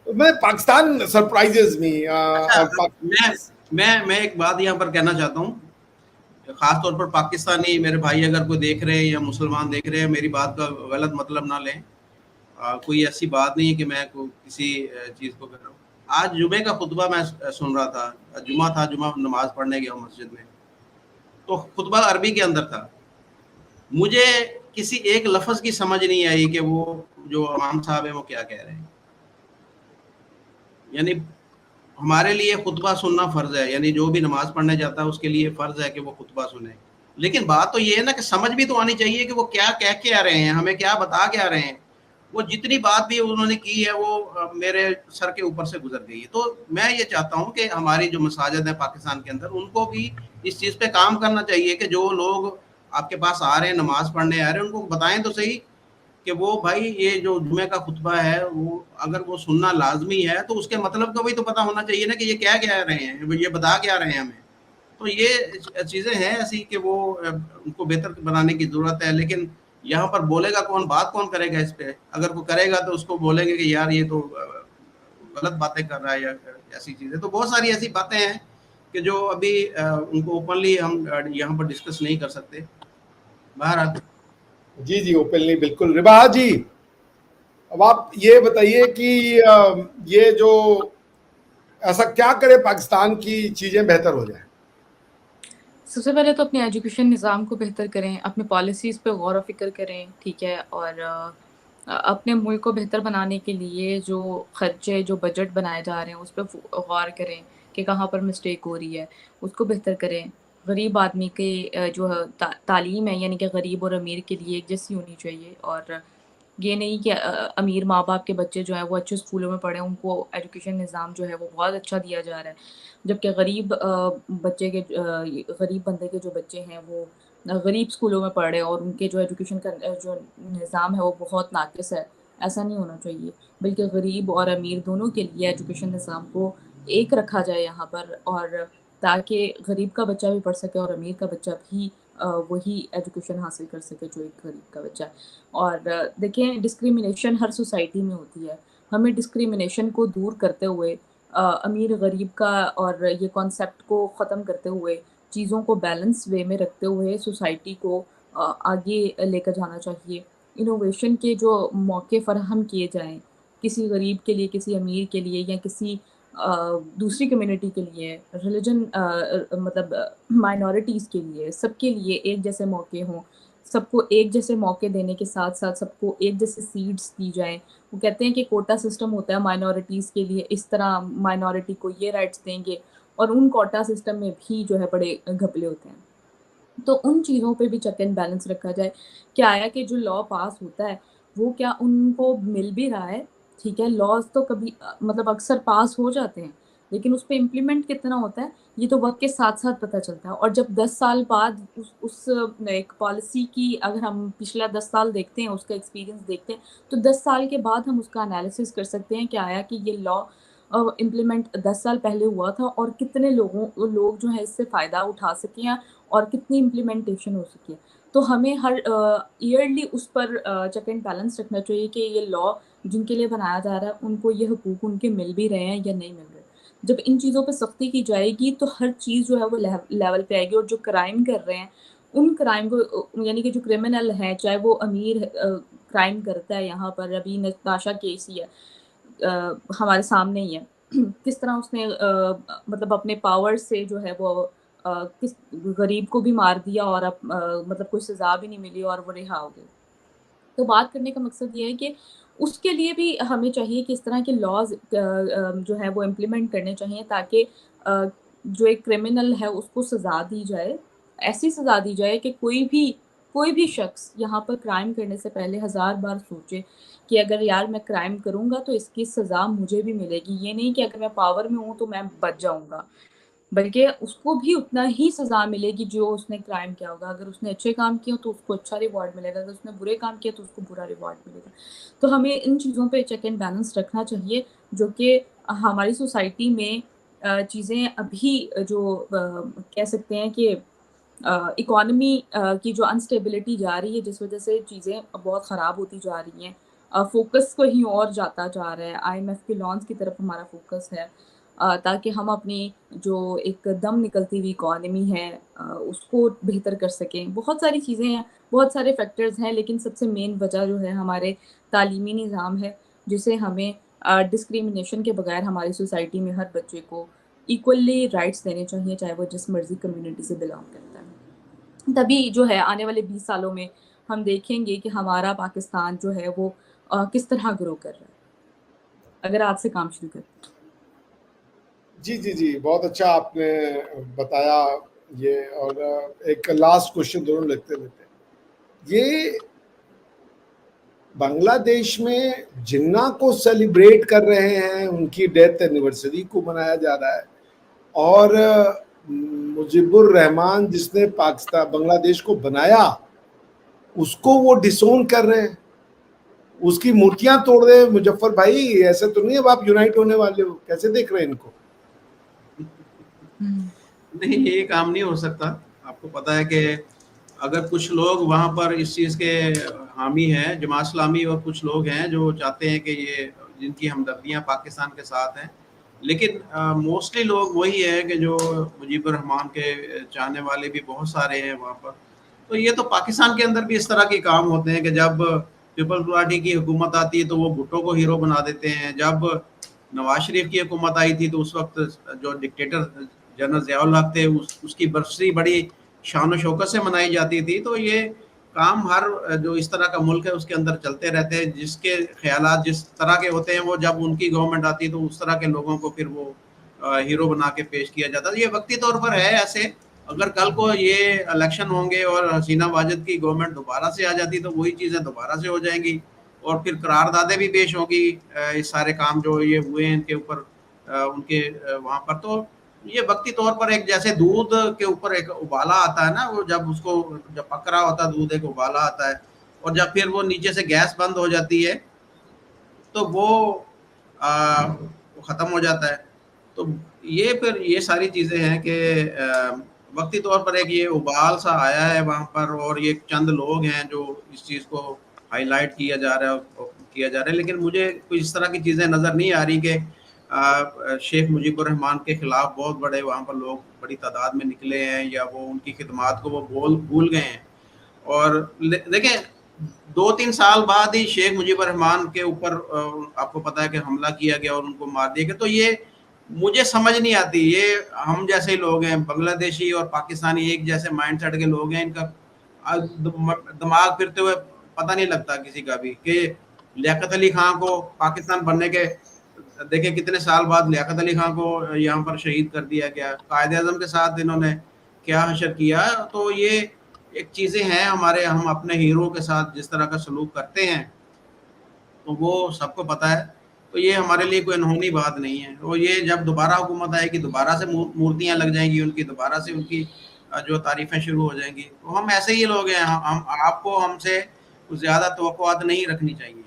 मैं पाकिस्तान सरप्राइजेस मी। अच्छा, मैं एक बात यहाँ पर कहना चाहता हूँ, खास तौर पर पाकिस्तानी मेरे भाई अगर कोई देख रहे हैं या मुसलमान देख रहे हैं, मेरी बात का गलत मतलब ना लें। कोई ऐसी बात नहीं है कि मैं किसी चीज़ को कर रहा हूँ। आज जुमे का खुतबा मैं सुन रहा था, जुमा था, जुमा नमाज पढ़ने गया मस्जिद में, तो खुतबा अरबी के अंदर था। मुझे किसी एक लफ्ज़ की समझ नहीं आई कि वो जो इमाम साहब हैं वो क्या कह रहे हैं। यानी हमारे लिए खुतबा सुनना फ़र्ज़ है, यानी जो भी नमाज़ पढ़ने जाता है उसके लिए फ़र्ज़ है कि वो खुतबा सुने। लेकिन बात तो ये है ना कि समझ भी तो आनी चाहिए कि वो क्या कह के आ रहे हैं, हमें क्या बता के आ रहे हैं। वो जितनी बात भी उन्होंने की है वो मेरे सर के ऊपर से गुज़र गई है। तो मैं ये चाहता हूँ कि हमारी जो मसाजिद हैं पाकिस्तान के अंदर, उनको भी इस चीज़ पे काम करना चाहिए कि जो लोग आपके पास आ रहे हैं, नमाज़ पढ़ने आ रहे हैं, उनको बताएँ तो सही कि वो भाई ये जो जुमे का खुतबा है वो अगर वो सुनना लाजमी है तो उसके मतलब का भी तो पता होना चाहिए ना कि ये क्या कह रहे हैं, ये बता क्या रहे हैं हमें। तो ये चीज़ें हैं ऐसी कि वो उनको बेहतर बनाने की ज़रूरत है। लेकिन यहाँ पर बोलेगा कौन, बात कौन करेगा इस पे? अगर वो करेगा तो उसको बोलेंगे कि यार ये तो गलत बातें कर रहा है या ऐसी चीज़ें। तो बहुत सारी ऐसी बातें हैं कि जो अभी उनको ओपनली हम यहाँ पर डिस्कस नहीं कर सकते। बहरहाल जी जी, ओपनली बिल्कुल। रिबा जी, अब आप ये बताइए कि ये जो ऐसा क्या करे पाकिस्तान की चीजें बेहतर हो जाए? सबसे पहले तो अपने एजुकेशन निज़ाम को बेहतर करें, अपनी पॉलिसीज़ पे गौर व फ़िक्र करें, ठीक है? और अपने मुल्क को बेहतर बनाने के लिए जो खर्चे, जो बजट बनाए जा रहे हैं, उस पे गौर करें कि कहाँ पर मिस्टेक हो रही है, उसको बेहतर करें। गरीब आदमी के जो तालीम है, यानी कि गरीब और अमीर के लिए एक जैसी होनी चाहिए, और ये नहीं कि अमीर माँ-बाप के बच्चे जो हैं वो अच्छे स्कूलों में पढ़ें, उनको एजुकेशन निज़ाम जो है वो बहुत अच्छा दिया जा रहा है। जबकि गरीब बंदे के जो बच्चे हैं वो गरीब स्कूलों में पढ़ रहे हैं, और उनके जो एजुकेशन का जो निज़ाम है वो बहुत नाक़िस है। ऐसा नहीं होना चाहिए, बल्कि गरीब और अमीर दोनों के लिए एजुकेशन निज़ाम को एक रखा जाए यहाँ पर, और ताकि गरीब का बच्चा भी पढ़ सके और अमीर का बच्चा भी वही एजुकेशन हासिल कर सके जो एक गरीब का बच्चा है। और देखें, डिस्क्रिमिनेशन हर सोसाइटी में होती है। हमें डिस्क्रिमिनेशन को दूर करते हुए, अमीर-गरीब का और ये कॉन्सेप्ट को ख़त्म करते हुए, चीज़ों को बैलेंस वे में रखते हुए सोसाइटी को आगे लेकर जाना चाहिए। इनोवेशन के जो मौके फ़राहम किए जाएँ, किसी गरीब के लिए, किसी अमीर के लिए, या किसी दूसरी कम्युनिटी के लिए, मतलब माइनॉरिटीज़ के लिए, सबके लिए एक जैसे मौके हों। सबको एक जैसे मौके देने के साथ-साथ सबको एक जैसे सीट्स दी जाएँ। वो कहते हैं कि कोटा सिस्टम होता है माइनॉरिटीज़ के लिए, इस तरह माइनॉरिटी को ये राइट्स देंगे, और उन कोटा सिस्टम में भी जो है बड़े घपले होते हैं। तो उन चीज़ों पे भी चेक एंड बैलेंस रखा जाए। क्या है कि जो लॉ पास होता है, वो क्या उनको मिल भी रहा है, ठीक है? लॉज़ तो कभी मतलब अक्सर पास हो जाते हैं, लेकिन उस पे इम्प्लीमेंट कितना होता है, ये तो वक़्त के साथ-साथ पता चलता है। और जब 10 साल बाद उस एक पॉलिसी की अगर हम पिछला 10 साल देखते हैं, उसका एक्सपीरियंस देखते हैं, तो 10 साल के बाद हम उसका एनालिसिस कर सकते हैं कि आया कि ये लॉ इम्प्लीमेंट 10 साल पहले हुआ था, और कितने लोग जो है इससे फ़ायदा उठा सके हैं, और कितनी इम्प्लीमेंटेशन हो सकी है। तो हमें हर ईयरली उस पर चेक एंड बैलेंस रखना चाहिए कि ये लॉ जिनके लिए बनाया जा रहा है, उनको ये हकूक़ उनके मिल भी रहे हैं या नहीं मिल रहे। जब इन चीज़ों पे सख्ती की जाएगी, तो हर चीज़ जो है वो लेवल पे आएगी, और जो क्राइम कर रहे हैं, उन क्राइम को यानी कि जो क्रिमिनल हैं, चाहे वो अमीर क्राइम करता है, यहाँ पर अभी नताशा केस ही है, हमारे सामने ही है। किस तरह उसने मतलब अपने पावर से जो है वो किस गरीब को भी मार दिया, और मतलब कोई सज़ा भी नहीं मिली और वो रिहा हो गए। तो बात करने का मकसद ये है कि उसके लिए भी हमें चाहिए कि इस तरह के लॉज़ जो है वो इम्प्लीमेंट करने चाहिए, ताकि जो एक क्रिमिनल है उसको सज़ा दी जाए। ऐसी सज़ा दी जाए कि कोई भी शख़्स यहाँ पर क्राइम करने से पहले हज़ार बार सोचे कि अगर यार मैं क्राइम करूँगा तो इसकी सज़ा मुझे भी मिलेगी। ये नहीं कि अगर मैं पावर में हूँ तो मैं बच जाऊँगा। बल्कि उसको भी उतना ही सज़ा मिलेगी जो उसने क्राइम किया होगा। अगर उसने अच्छे काम किए तो उसको अच्छा रिवॉर्ड मिलेगा, अगर उसने बुरे काम किए तो उसको बुरा रिवॉर्ड मिलेगा। तो हमें इन चीज़ों पे चेक एंड बैलेंस रखना चाहिए, जो कि हमारी सोसाइटी में चीज़ें अभी जो कह सकते हैं कि इकोनॉमी की जो अनस्टेबिलिटी जा रही है, जिस वज़ह से चीज़ें बहुत ख़राब होती जा रही हैं। फ़ोकस कहीं और जाता जा रहा है, आईएमएफ के लॉन्स की तरफ हमारा फ़ोकस है, ताकि हम अपनी जो एक दम निकलती हुई इकोनॉमी है उसको बेहतर कर सकें। बहुत सारी चीज़ें हैं, बहुत सारे फैक्टर्स हैं, लेकिन सबसे मेन वजह जो है हमारे तालीमी निज़ाम है, जिसे हमें डिस्क्रिमिनेशन के बगैर हमारी सोसाइटी में हर बच्चे को इक्वली राइट्स देने चाहिए, चाहे वो जिस मर्ज़ी कम्युनिटी से बिलॉन्ग करता है। तभी जो है आने वाले 20 सालों में हम देखेंगे कि हमारा पाकिस्तान जो है वो किस तरह ग्रो कर रहा है। अगर आज से काम शुरू करें। जी, जी, जी, बहुत अच्छा आपने बताया ये। और एक लास्ट क्वेश्चन दोनों लेते-लेते, ये बांग्लादेश में जिन्ना को सेलिब्रेट कर रहे हैं, उनकी डेथ एनिवर्सरी को मनाया जा रहा है, और मुजीबुर रहमान जिसने पाकिस्तान बांग्लादेश को बनाया उसको वो डिसोन कर रहे हैं, उसकी मूर्तियां तोड़ रहे हैं। मुजफ्फर भाई, ऐसे तो नहीं अब आप यूनाइट होने वाले हो, कैसे देख रहे हैं इनको? नहीं, ये काम नहीं हो सकता। आपको पता है कि अगर कुछ लोग वहाँ पर इस चीज़ के हामी हैं, जमात इस्लामी, और कुछ लोग हैं जो चाहते हैं कि ये जिनकी हमदर्दियाँ पाकिस्तान के साथ हैं, लेकिन मोस्टली लोग वही है कि जो मुजीबुर रहमान के चाहने वाले भी बहुत सारे हैं वहाँ पर। तो ये तो पाकिस्तान के अंदर भी इस तरह के काम होते हैं कि जब पीपल्स पार्टी की हुकूमत आती है तो वो भुट्टो को हीरो बना देते हैं। जब नवाज शरीफ की हुकूमत आई थी तो उस वक्त जो डिक्टेटर जनरल ज़ियाउल हक थे उसकी बरसी बड़ी शान शौकत से मनाई जाती थी। तो ये काम हर जो इस तरह का मुल्क है उसके अंदर चलते रहते हैं। जिसके ख्यालात जिस तरह के होते हैं वो जब उनकी गवर्नमेंट आती है तो उस तरह के लोगों को फिर वो हीरो बना के पेश किया जाता है। ये वक्ती तौर पर है ऐसे। अगर कल को ये इलेक्शन होंगे और हसीना वाजिद की गवर्नमेंट दोबारा से आ जाती तो वही चीज़ें दोबारा से हो जाएंगी और फिर करारदादे भी पेश होगी इस सारे काम जो ये हुए हैं इनके ऊपर उनके वहाँ पर। तो ये वक्ती तौर पर एक जैसे दूध के ऊपर एक उबाला आता है ना, वो जब उसको जब पक रहा होता है दूध एक उबाला आता है और जब फिर वो नीचे से गैस बंद हो जाती है तो वो ख़त्म हो जाता है। तो ये फिर ये सारी चीज़ें हैं कि वक्ती तौर पर एक ये उबाल सा आया है वहाँ पर और ये चंद लोग हैं जो इस चीज़ को हाईलाइट किया जा रहा है। लेकिन मुझे कुछ इस तरह की चीज़ें नज़र नहीं आ रही कि शेख मुजीबुर रहमान के खिलाफ बहुत बड़े वहाँ पर लोग बड़ी तादाद में निकले हैं या वो उनकी खिदमात को वो भूल गए हैं। और देखें 2-3 साल बाद ही शेख मुजीबुर रहमान के ऊपर आपको पता है कि हमला किया गया और उनको मार दिया गया। तो ये मुझे समझ नहीं आती, ये हम जैसे लोग हैं, बांग्लादेशी और पाकिस्तानी एक जैसे माइंडसेट के लोग हैं, इनका दिमाग फिरते हुए पता नहीं लगता किसी का भी कि लियाकत अली खां को पाकिस्तान बनने के देखे कितने साल बाद लियाकत अली खां को यहाँ पर शहीद कर दिया गया। कायद आज़म के साथ इन्होंने क्या हशर किया। तो ये एक चीज़ें हैं हमारे, हम अपने हीरो के साथ जिस तरह का सलूक करते हैं तो वो सबको पता है। तो ये हमारे लिए कोई अनहोनी बात नहीं है। और ये जब दोबारा हुकूमत आएगी दोबारा से मूर्तियाँ लग जाएंगी उनकी, दोबारा से उनकी जो तारीफ़ें शुरू हो जाएंगी। तो हम ऐसे ही लोग हैं, हम आपको हमसे कुछ ज़्यादा तवक्कुआत नहीं रखनी चाहिए।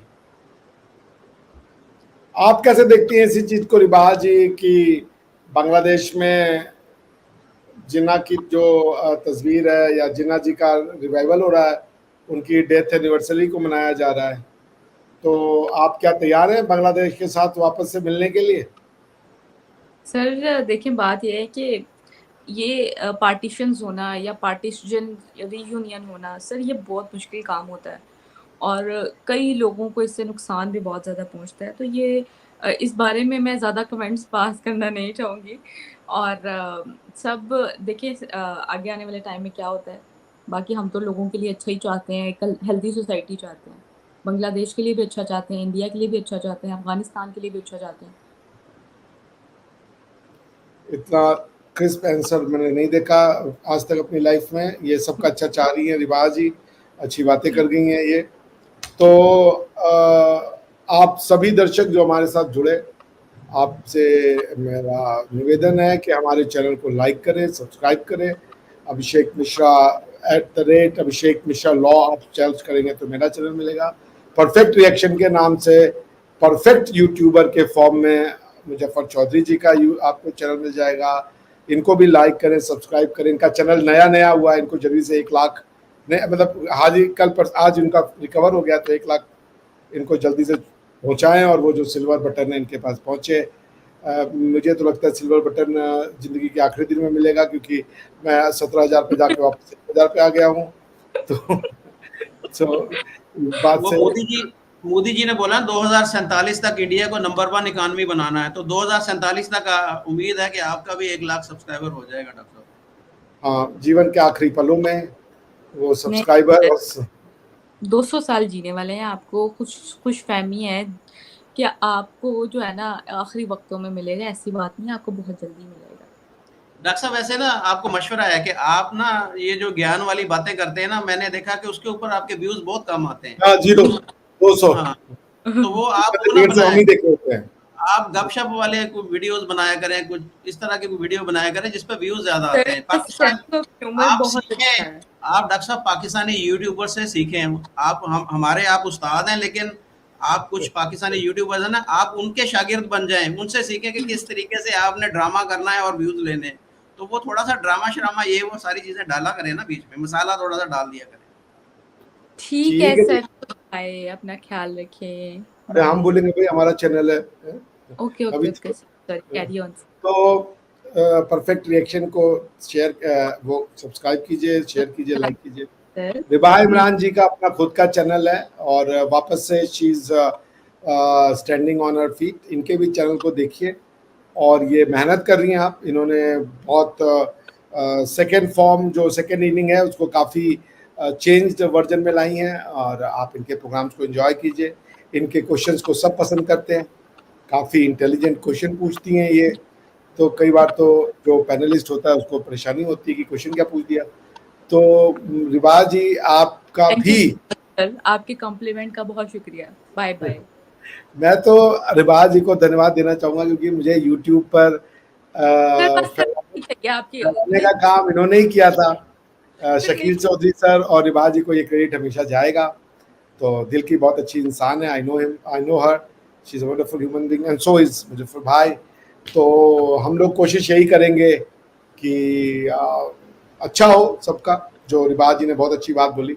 आप कैसे देखती हैं इसी चीज़ को रिवाज जी कि बांग्लादेश में जिन्ना की जो तस्वीर है या जिन्ना जी का रिवाइवल हो रहा है, उनकी डेथ एनिवर्सरी को मनाया जा रहा है, तो आप क्या तैयार हैं बांग्लादेश के साथ वापस से मिलने के लिए? सर देखिए, बात यह है कि ये पार्टीशंस होना या पार्टीशन रीयूनियन होना, सर ये बहुत मुश्किल काम होता है और कई लोगों को इससे नुकसान भी बहुत ज़्यादा पहुंचता है। तो ये इस बारे में मैं ज़्यादा कमेंट्स पास करना नहीं चाहूँगी। और सब देखिए आगे आने वाले टाइम में क्या होता है। बाकी हम तो लोगों के लिए अच्छा ही चाहते हैं, एक हेल्दी सोसाइटी चाहते हैं, बांग्लादेश के लिए भी अच्छा चाहते हैं, इंडिया के लिए भी अच्छा चाहते हैं, अफगानिस्तान के लिए भी अच्छा चाहते हैं। इतना क्रिस्प आंसर मैंने नहीं देखा आज तक अपनी लाइफ में। ये सबका अच्छा चाह रही हैं, रिवाज ही अच्छी बातें कर गई हैं ये। तो आप सभी दर्शक जो हमारे साथ जुड़े, आपसे मेरा निवेदन है कि हमारे चैनल को लाइक करें, सब्सक्राइब करें। अभिषेक मिश्रा @अभिषेक मिश्रा लॉ आप सर्च करेंगे तो मेरा चैनल मिलेगा। परफेक्ट रिएक्शन के नाम से परफेक्ट यूट्यूबर के फॉर्म में मुजफ्फर चौधरी जी का आपको चैनल मिल जाएगा। इनको भी लाइक करें, सब्सक्राइब करें। इनका चैनल नया हुआ है, इनको जल्दी से 1 लाख मतलब आज इनका रिकवर हो गया तो 1 लाख इनको जल्दी से पहुंचाएं और वो जो सिल्वर बटन है इनके पास पहुंचे। मुझे तो लगता है सिल्वर बटन ज़िंदगी के आखिरी दिन में मिलेगा, क्योंकि मैं 17,000 पे जाके वापस 1,000 पे आ गया हूँ। तो बात से मोदी जी ने बोला 2047 तक इंडिया को नंबर 1 इकॉनमी बनाना है। तो 2047 तक उम्मीद है कि आपका भी 1 लाख सब्सक्राइबर हो जाएगा डॉक्टर साहब। हाँ, जीवन के आखिरी पलों में वो सब्सक्राइबर और 200 साल जीने वाले हैं, आपको खुश फहमी है कि आपको जो है ना आखिरी वक्तों में मिलेगा, ऐसी बात नहीं है, आपको बहुत जल्दी मिलेगा। डॉक्टर साहब वैसे ना आपको मशवरा है कि आप ना ये जो ज्ञान वाली बातें करते हैं ना, मैंने देखा कि उसके ऊपर आपके व्यूज बहुत कम आते हैं। हाँ 200 हाँ, तो वो आप वो ना 150 हम बनाएं, ही देखे होते हैं। आप गपशप वाले कुछ वीडियोस बनाया करें, कुछ इस तरह के वीडियो बनाया करें जिस पे व्यूज ज्यादा आते हैं। Sir Pakistan sense of humour आप बहुत अच्छा सीखें, है। आप डॉक्टर साहब पाकिस्तानी यूट्यूबर से सीखें। आप हमारे आप उस्ताद हैं, लेकिन आप कुछ पाकिस्तानी यूट्यूबर्स हैं ना, आप उनके शागिर्द बन जाएं, उनसे सीखें कि किस तरीके से आपने ड्रामा करना है और व्यूज लेने हैं। तो वो थोड़ा सा ड्रामा श्रामा ये वो सारी चीजें डाला करें ना, बीच में मसाला थोड़ा सा डाल दिया करें। ठीक है ठीक है जी। सर, बाय, अपना ख्याल रखें, अरे हम बाय। बोलेंगे भाई हमारा चैनल है, ओके अभी okay okay sir, carry on. तो परफेक्ट रिएक्शन को शेयर वो सब्सक्राइब कीजिए, शेयर कीजिए, लाइक कीजिए। सर रिबा इमरान जी का अपना खुद का चैनल है और वापस से she is standing on her feet. इनके भी चैनल को देखिए और ये मेहनत कर रही हैं आप। इन्होंने बहुत सेकेंड फॉर्म जो सेकेंड इनिंग है उसको काफ़ी चेंज्ड वर्जन में लाई हैं और आप इनके प्रोग्राम्स को एंजॉय कीजिए। इनके क्वेश्चंस को सब पसंद करते हैं, काफ़ी इंटेलिजेंट क्वेश्चन पूछती हैं ये। तो कई बार तो जो पैनलिस्ट होता है उसको परेशानी होती है कि क्वेश्चन क्या पूछ दिया। तो रिवाज जी आपका थैंक यू भी सर, आपके कॉम्प्लीमेंट का बहुत शुक्रिया, बाय बाय। मैं तो रिवाज जी को धन्यवाद देना चाहूँगा क्योंकि मुझे यूट्यूब पर सर बस सर फैलाने चाहिए आपकी का काम इन्होंने ही किया था। सर शकील चौधरी सर और रिवाज जी को ये क्रेडिट हमेशा जाएगा। तो दिल की बहुत अच्छी इंसान है, I know him, I know her, she is a wonderful human being and so is Muzaffar भाई। तो हम लोग कोशिश यही करेंगे कि अच्छा हो सबका। जो रिवाज जी ने बहुत अच्छी बात बोली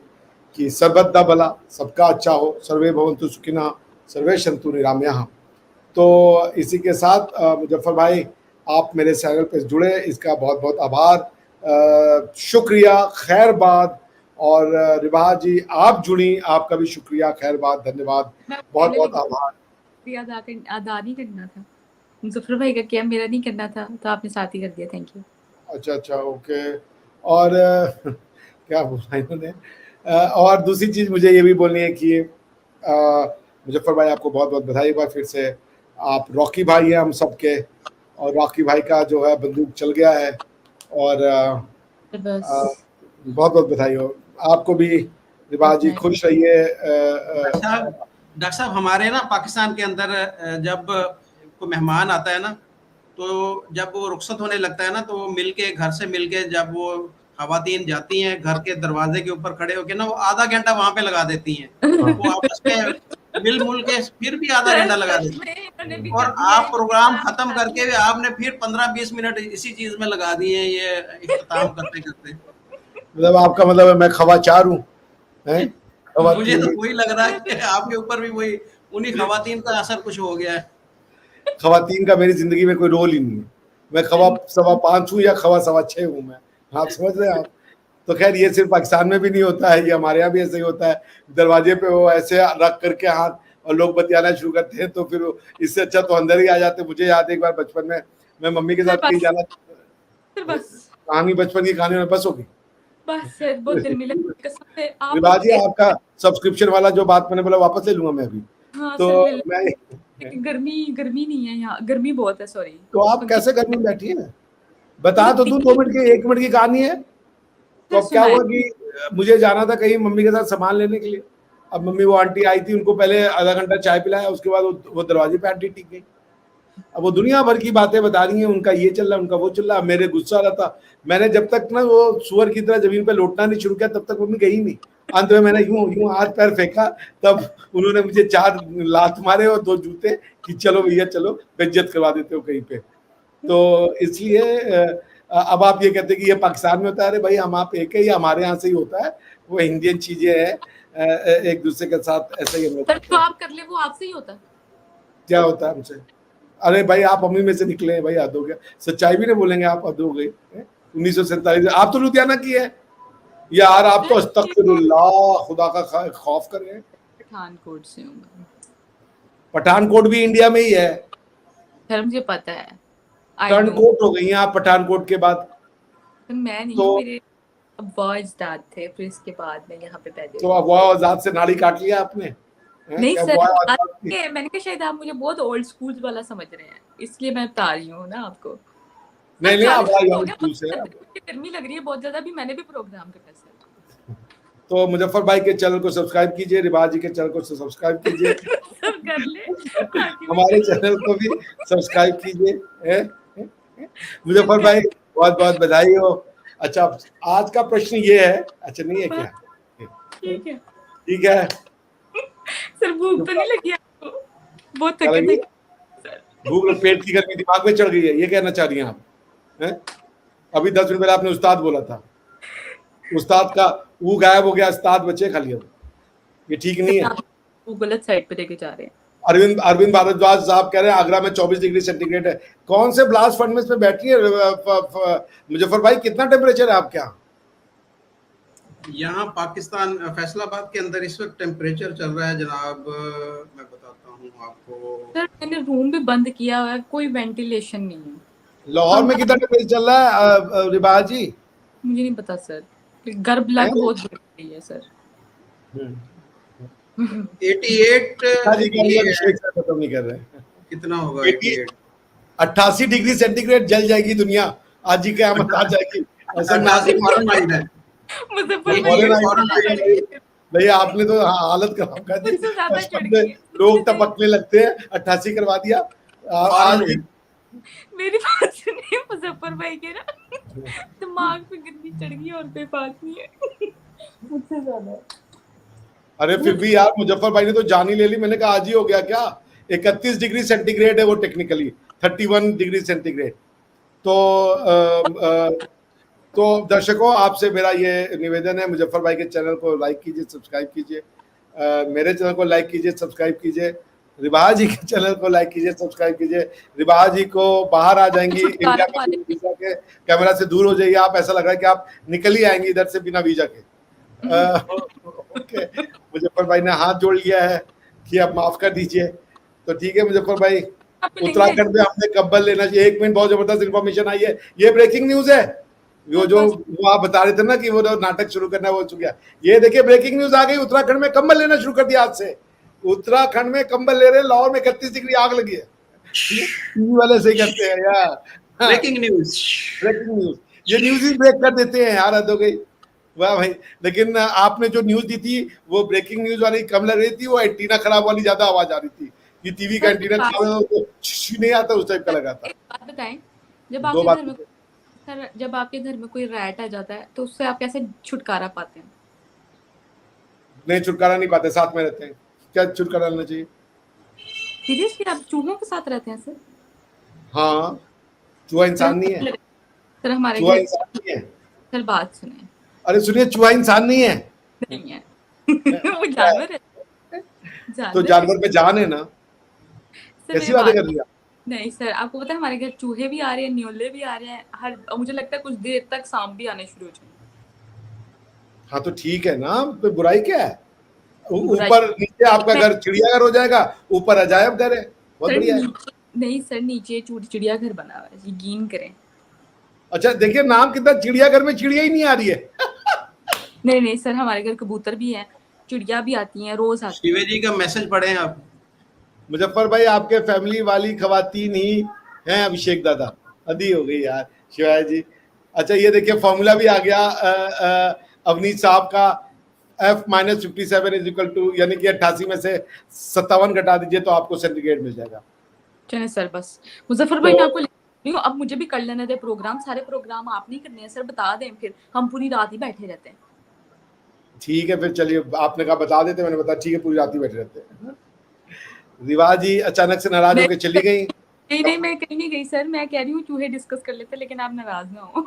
कि सर्वदा भला, सबका अच्छा हो, सर्वे भवन्तु सुखिनः, सर्वे सन्तु निरामयाः। तो इसी के साथ मुजफ्फर भाई आप मेरे चैनल पे जुड़े, इसका बहुत बहुत आभार, शुक्रिया, खैरबाद। और रिवाज जी आप जुड़ी, आपका भी शुक्रिया, खैरबाद, धन्यवाद, बहुत बहुत आभार। अदा नहीं करना था, मुजफ्फर भाई का किया, मेरा नहीं करना था, तो आपने साथ ही कर दिया, थैंक यू। अच्छा अच्छा ओके। और क्या बोला इन्होंने, और दूसरी चीज़ मुझे ये भी बोलनी है कि मुजफ्फर भाई आपको बहुत बहुत बधाई एक बार फिर से। आप रॉकी भाई हैं हम सबके, और रॉकी भाई का जो है बंदूक चल गया है। और बस बहुत बहुत बधाई हो आपको भी। रिवाज जी खुश रहिए। डॉक्टर साहब हमारे ना पाकिस्तान के अंदर जब कोई मेहमान आता है ना, तो जब वो रुखसत होने लगता है ना, तो वो मिलके घर से मिलके जब वो खवातीन जाती हैं घर के दरवाजे के ऊपर खड़े होके ना, वो आधा घंटा वहां पे लगा देती हैं। वो आपस में मिल मुल के फिर भी आधा घंटा लगा देती हैं, और आप प्रोग्राम खत्म करके भी आपने फिर 15-20 मिनट इसी चीज में लगा दिए ये इख्तिताम करते करते। मतलब आपका मतलब है मैं खवाचार हूँ, हैं? मुझे तो वही लग रहा है कि आपके ऊपर भी वही उन्हीं खवातीन का असर कुछ हो गया है। खवातीन का मेरी जिंदगी में कोई रोल ही नहीं है। मैं खवा 5.25 हूँ या खवा 6.25 हूँ मैं, आप समझ रहे हैं आप। तो खैर ये सिर्फ पाकिस्तान में भी नहीं होता है, ये हमारे यहाँ भी ऐसे ही होता है। दरवाजे पे वो ऐसे रख करके हाथ और लोग बतियाना शुरू करते हैं, तो फिर इससे अच्छा तो अंदर ही आ जाते। मुझे याद है एक बार बचपन में मैं मम्मी के साथ कहीं जाना, बस कहानी बचपन की कहानी में बस होगी। बस सर बहुत दिन मिला, कसम से आप रिवाज जी आपका सब्सक्रिप्शन वाला जो बात मैंने बोला वापस ले लूंगा मैं अभी। हाँ तो सर ले मैं लेकिन गर्मी नहीं है यहाँ, गर्मी बहुत है, सॉरी। तो आप कैसे घर में बैठी है, बता तो दूं 2 मिनट की 1 मिनट की कहानी है। तो अब क्या हुआ कि मुझे जाना था कहीं मम्मी के साथ सामान लेने के लिए। अब मम्मी वो आंटी आई थी, उनको पहले आधा घंटा चाय पिलाया, उसके बाद वो दरवाजे पे आंटी टिक गई। अब वो दुनिया भर की बातें बता रही हैं, उनका ये चल रहा, उनका वो चल रहा। मेरे गुस्सा आ रहा था। मैंने जब तक ना वो सुअर की तरह जमीन पे लौटना नहीं शुरू किया तब तक मम्मी गई नहीं। अंत में मैंने यूं हाथ पैर फेंका, तब उन्होंने मुझे 4 लात मारे और 2 जूते कि चलो भैया चलो, बेइज्जत करवा देते हो कहीं पे। तो इसलिए अब आप ये कहते हैं कि ये पाकिस्तान में होता है। अरे भाई हम आप एक है, ये हमारे यहाँ से ही होता है। वो इंडियन चीजें हैं, एक दूसरे के साथ ऐसे ही हम लोग सर करते तो हैं। आप कर ले, वो आपसे ही होता है। क्या होता है हमसे? अरे भाई आप अम्मी में से निकले हैं भाई, हद हो गया। सच्चाई भी नहीं बोलेंगे आप, हद हो गई। 1947 आप तो लुधियाना की है यार, आप तो अस्तगफिरुल्लाह, खुदा का खौफ करें। पठानकोट से हूँ मैं। पठानकोट भी इंडिया में ही है। सर मुझे पता है, I know। टर्नकोट हो गई हैं आप पठानकोट के बाद। मैं नहीं तो हूँ, मेरे आजाद थे, फिर इसके बाद मैं यहाँ पे पैदा तो हुई। अब वाह आजाद से नाड़ी काट लिया आपने, हैं? नहीं क्या सर, वाह आजाद की? मैंने कहा शायद आप मुझे बहुत ओल्ड स्कूल वाला समझ रहे हैं, इसलिए मैं बता रही हूँ ना आपको। नहीं सर नहीं, आप 40 बड़ा हो यंग गया, स्कूल से हैं। मुझे गर्मी लग रही है बहुत ज्यादा, अभी मैंने भी प्रोग्राम करना है सर। तो मुजफ्फर भाई के चैनल को सब्सक्राइब कीजिए, रिवाज जी के चैनल को सब्सक्राइब कीजिए, सब कर ले ताकि मैं हमारे चैनल को भी सब्सक्राइब कीजिए, हैं? मुजफ्फर भाई बहुत बहुत बधाई हो। अच्छा, आज का प्रश्न ये है, अच्छा नहीं है क्या? ठीक है ठीक है, सर, भूख तो नहीं लगी आपको? बहुत क्या थके लगी? थे सर। भूख, पेट की गर्मी दिमाग में चढ़ गई है, ये कहना चाह रही हैं आप, हैं? अभी 10 मिनट पहले आपने उस्ताद बोला था, उस्ताद का वो गायब हो गया, उस्ताद बचे खाली अब, ये ठीक नहीं है। वो गलत साइड पे लेके जा रहे हैं। अरविंद अरविंद भारद्वाज साहब कह रहे हैं आगरा में 24 डिग्री सेंटीग्रेड है। कौन से ब्लास्ट फर्नेस में बैठी है मुजफ्फर भाई, कितना टेम्परेचर है आपके यहाँ? यहाँ पाकिस्तान फैसलाबाद के अंदर इस वक्त टेम्परेचर चल रहा है जनाब, मैं बताता हूँ आपको। सर मैंने रूम भी बंद किया हुआ है, कोई वेंटिलेशन नहीं है। लाहौर में कितना टेम्परेचर चल रहा है रिबाज जी? मुझे नहीं पता सर, गर्भ लग बहुत बढ़ रही है सर। 88 जी का भी अभिषेक सर खत्म नहीं कर रहे हैं। कितना होगा? 88 डिग्री सेंटीग्रेड जल जाएगी दुनिया, आज जी क़यामत आ जाएगी, ऐसा ना। 88 फॉरेनहाइट है। मुजफ्फर फॉरेनहाइट भैया आपने तो हालत खराब कर दी, मुझसे ज्यादा चढ़ शब्द गई है। लोग टपकने लगते हैं, 88 करवा दिया। आज भी मेरी बात सुनिए मुजफ्फर भाई के ना दिमाग पे गंदी चढ़ गई और कोई बात नहीं है मुझसे ज्यादा। अरे फिर भी यार मुजफ्फर भाई ने तो जान ही ले ली, मैंने कहा आज ही हो गया क्या? 31 डिग्री सेंटीग्रेड है वो, टेक्निकली 31 डिग्री सेंटीग्रेड। तो दर्शकों आपसे मेरा ये निवेदन है, मुजफ्फर भाई के चैनल को लाइक कीजिए, सब्सक्राइब कीजिए, मेरे चैनल को लाइक कीजिए, सब्सक्राइब कीजिए, रिवाज जी के चैनल को लाइक कीजिए, सब्सक्राइब कीजिए। रिवाज जी को बाहर आ जाएंगी इंडिया का वीजा के, कैमरा से दूर हो जाइए आप, ऐसा लग रहा है कि आप निकल ही आएंगी इधर से बिना वीजा के। ओके, मुजफ्फर भाई ने हाथ जोड़ लिया है कि आप माफ कर दीजिए, तो ठीक है मुजफ्फर भाई। उत्तराखंड में हमने कंबल लेना चाहिए। 1 मिनट, बहुत जबरदस्त इंफॉर्मेशन आई है, ये ब्रेकिंग न्यूज है। जो आप बता रहे थे ना कि वो नाटक शुरू करना है, वो चुका। ये देखिए ब्रेकिंग न्यूज आ गई, उत्तराखंड में कंबल लेना शुरू कर दिया आज से। उत्तराखंड में कंबल ले रहे हैं, लाहौर में 31 डिग्री आग लगी है। टीवी वाले सही करते हैं यार, ब्रेकिंग न्यूज, ब्रेकिंग न्यूज, ये न्यूज ही ब्रेक कर देते हैं यार, हद हो गई। वाह भाई, लेकिन आपने जो न्यूज दी थी वो ब्रेकिंग न्यूज वाली कम लग रही थी, वो एंटीना खराब वाली ज्यादा आवाज आ रही थी कि टीवी का एंटीना नहीं आता, उस टाइप का लगा था। बात बताएं, जब आपके घर में सर, जब आपके घर में कोई रैट आ जाता है तो उससे आप कैसे छुटकारा पाते हैं? नहीं, छुटकारा नहीं पाते, साथ में रहते हैं। क्या छुटकारा लेना चाहिए? सीरियसली आप चूहों के साथ रहते हैं सर? हाँ, चूहा इंसान नहीं है सर। हमारे चूहा घर इंसान नहीं है। सर बात सुने। अरे सुनिए, चूहा इंसान नहीं है, नहीं है वो जानवर है। तो जानवर में जान है ना, कैसी बातें कर रही है? नहीं सर, आपको पता है हमारे घर चूहे भी आ रहे हैं, न्योले भी आ रहे हैं, हर मुझे लगता है कुछ देर तक सांप भी आने शुरू हो जाएंगे। हाँ तो ठीक है ना, तो बुराई क्या है? ऊपर नीचे आपका घर चिड़ियाघर हो जाएगा, ऊपर अजायब घर है, बहुत बढ़िया है। नहीं सर, नीचे चिड़ियाघर बना हुआ है, यकीन करें। अच्छा देखिए नाम कितना, चिड़ियाघर में चिड़िया ही नहीं आ रही है। नहीं नहीं सर, हमारे घर कबूतर भी हैं, चिड़िया भी आती हैं, रोज आती शिवे जी का मैसेज पढ़े आप। मुजफ्फर भाई आपके फैमिली वाली खवातीन ही हैं अभिषेक दादा, हदी हो गई यार शिवाय जी। अच्छा ये देखिए फॉर्मूला भी आ गया अवनीश साहब का, F-57 इज इक्वल टू, यानी कि 88 में से 57 घटा दीजिए तो आपको सेंटीग्रेड मिल जाएगा। चले सर, बस मुजफ्फर भाई मैं आपको नहीं, अब मुझे भी कर लेने दे प्रोग्राम, सारे प्रोग्राम आप नहीं करने हैं सर, बता दें फिर हम पूरी रात ही बैठे रहते हैं। ठीक है फिर चलिए, आपने कहा बता देते, मैंने बताया ठीक है, पूरी रात ही बैठे रहते हैं। रिवाज जी अचानक से नाराज होकर चली गई। नहीं नहीं, मैं कहीं नहीं गई सर, मैं कह रही हूँ चूहे डिस्कस कर लेते, लेकिन आप नाराज ना हो।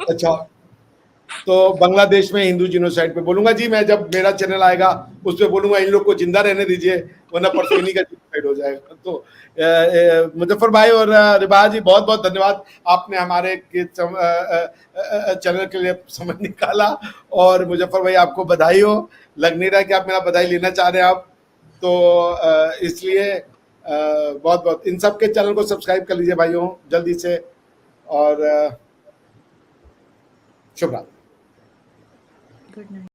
अच्छा, तो बांग्लादेश में हिंदू जिनोसाइड पे बोलूंगा जी मैं, जब मेरा चैनल आएगा उस पर बोलूंगा इन लोग को जिंदा रहने दीजिए, वरना परसों इन्हीं का जिनोसाइड हो जाएगा। तो मुजफ्फर भाई और रिबाज जी बहुत बहुत धन्यवाद, आपने हमारे चैनल के लिए समय निकाला, और मुजफ्फर भाई आपको बधाई हो। लग नहीं रहा कि आप मेरा बधाई लेना चाह रहे हैं आप, तो इसलिए बहुत बहुत इन सब के चैनल को सब्सक्राइब कर लीजिए भाइयों जल्दी से। और शुभ रात्रि। Good night.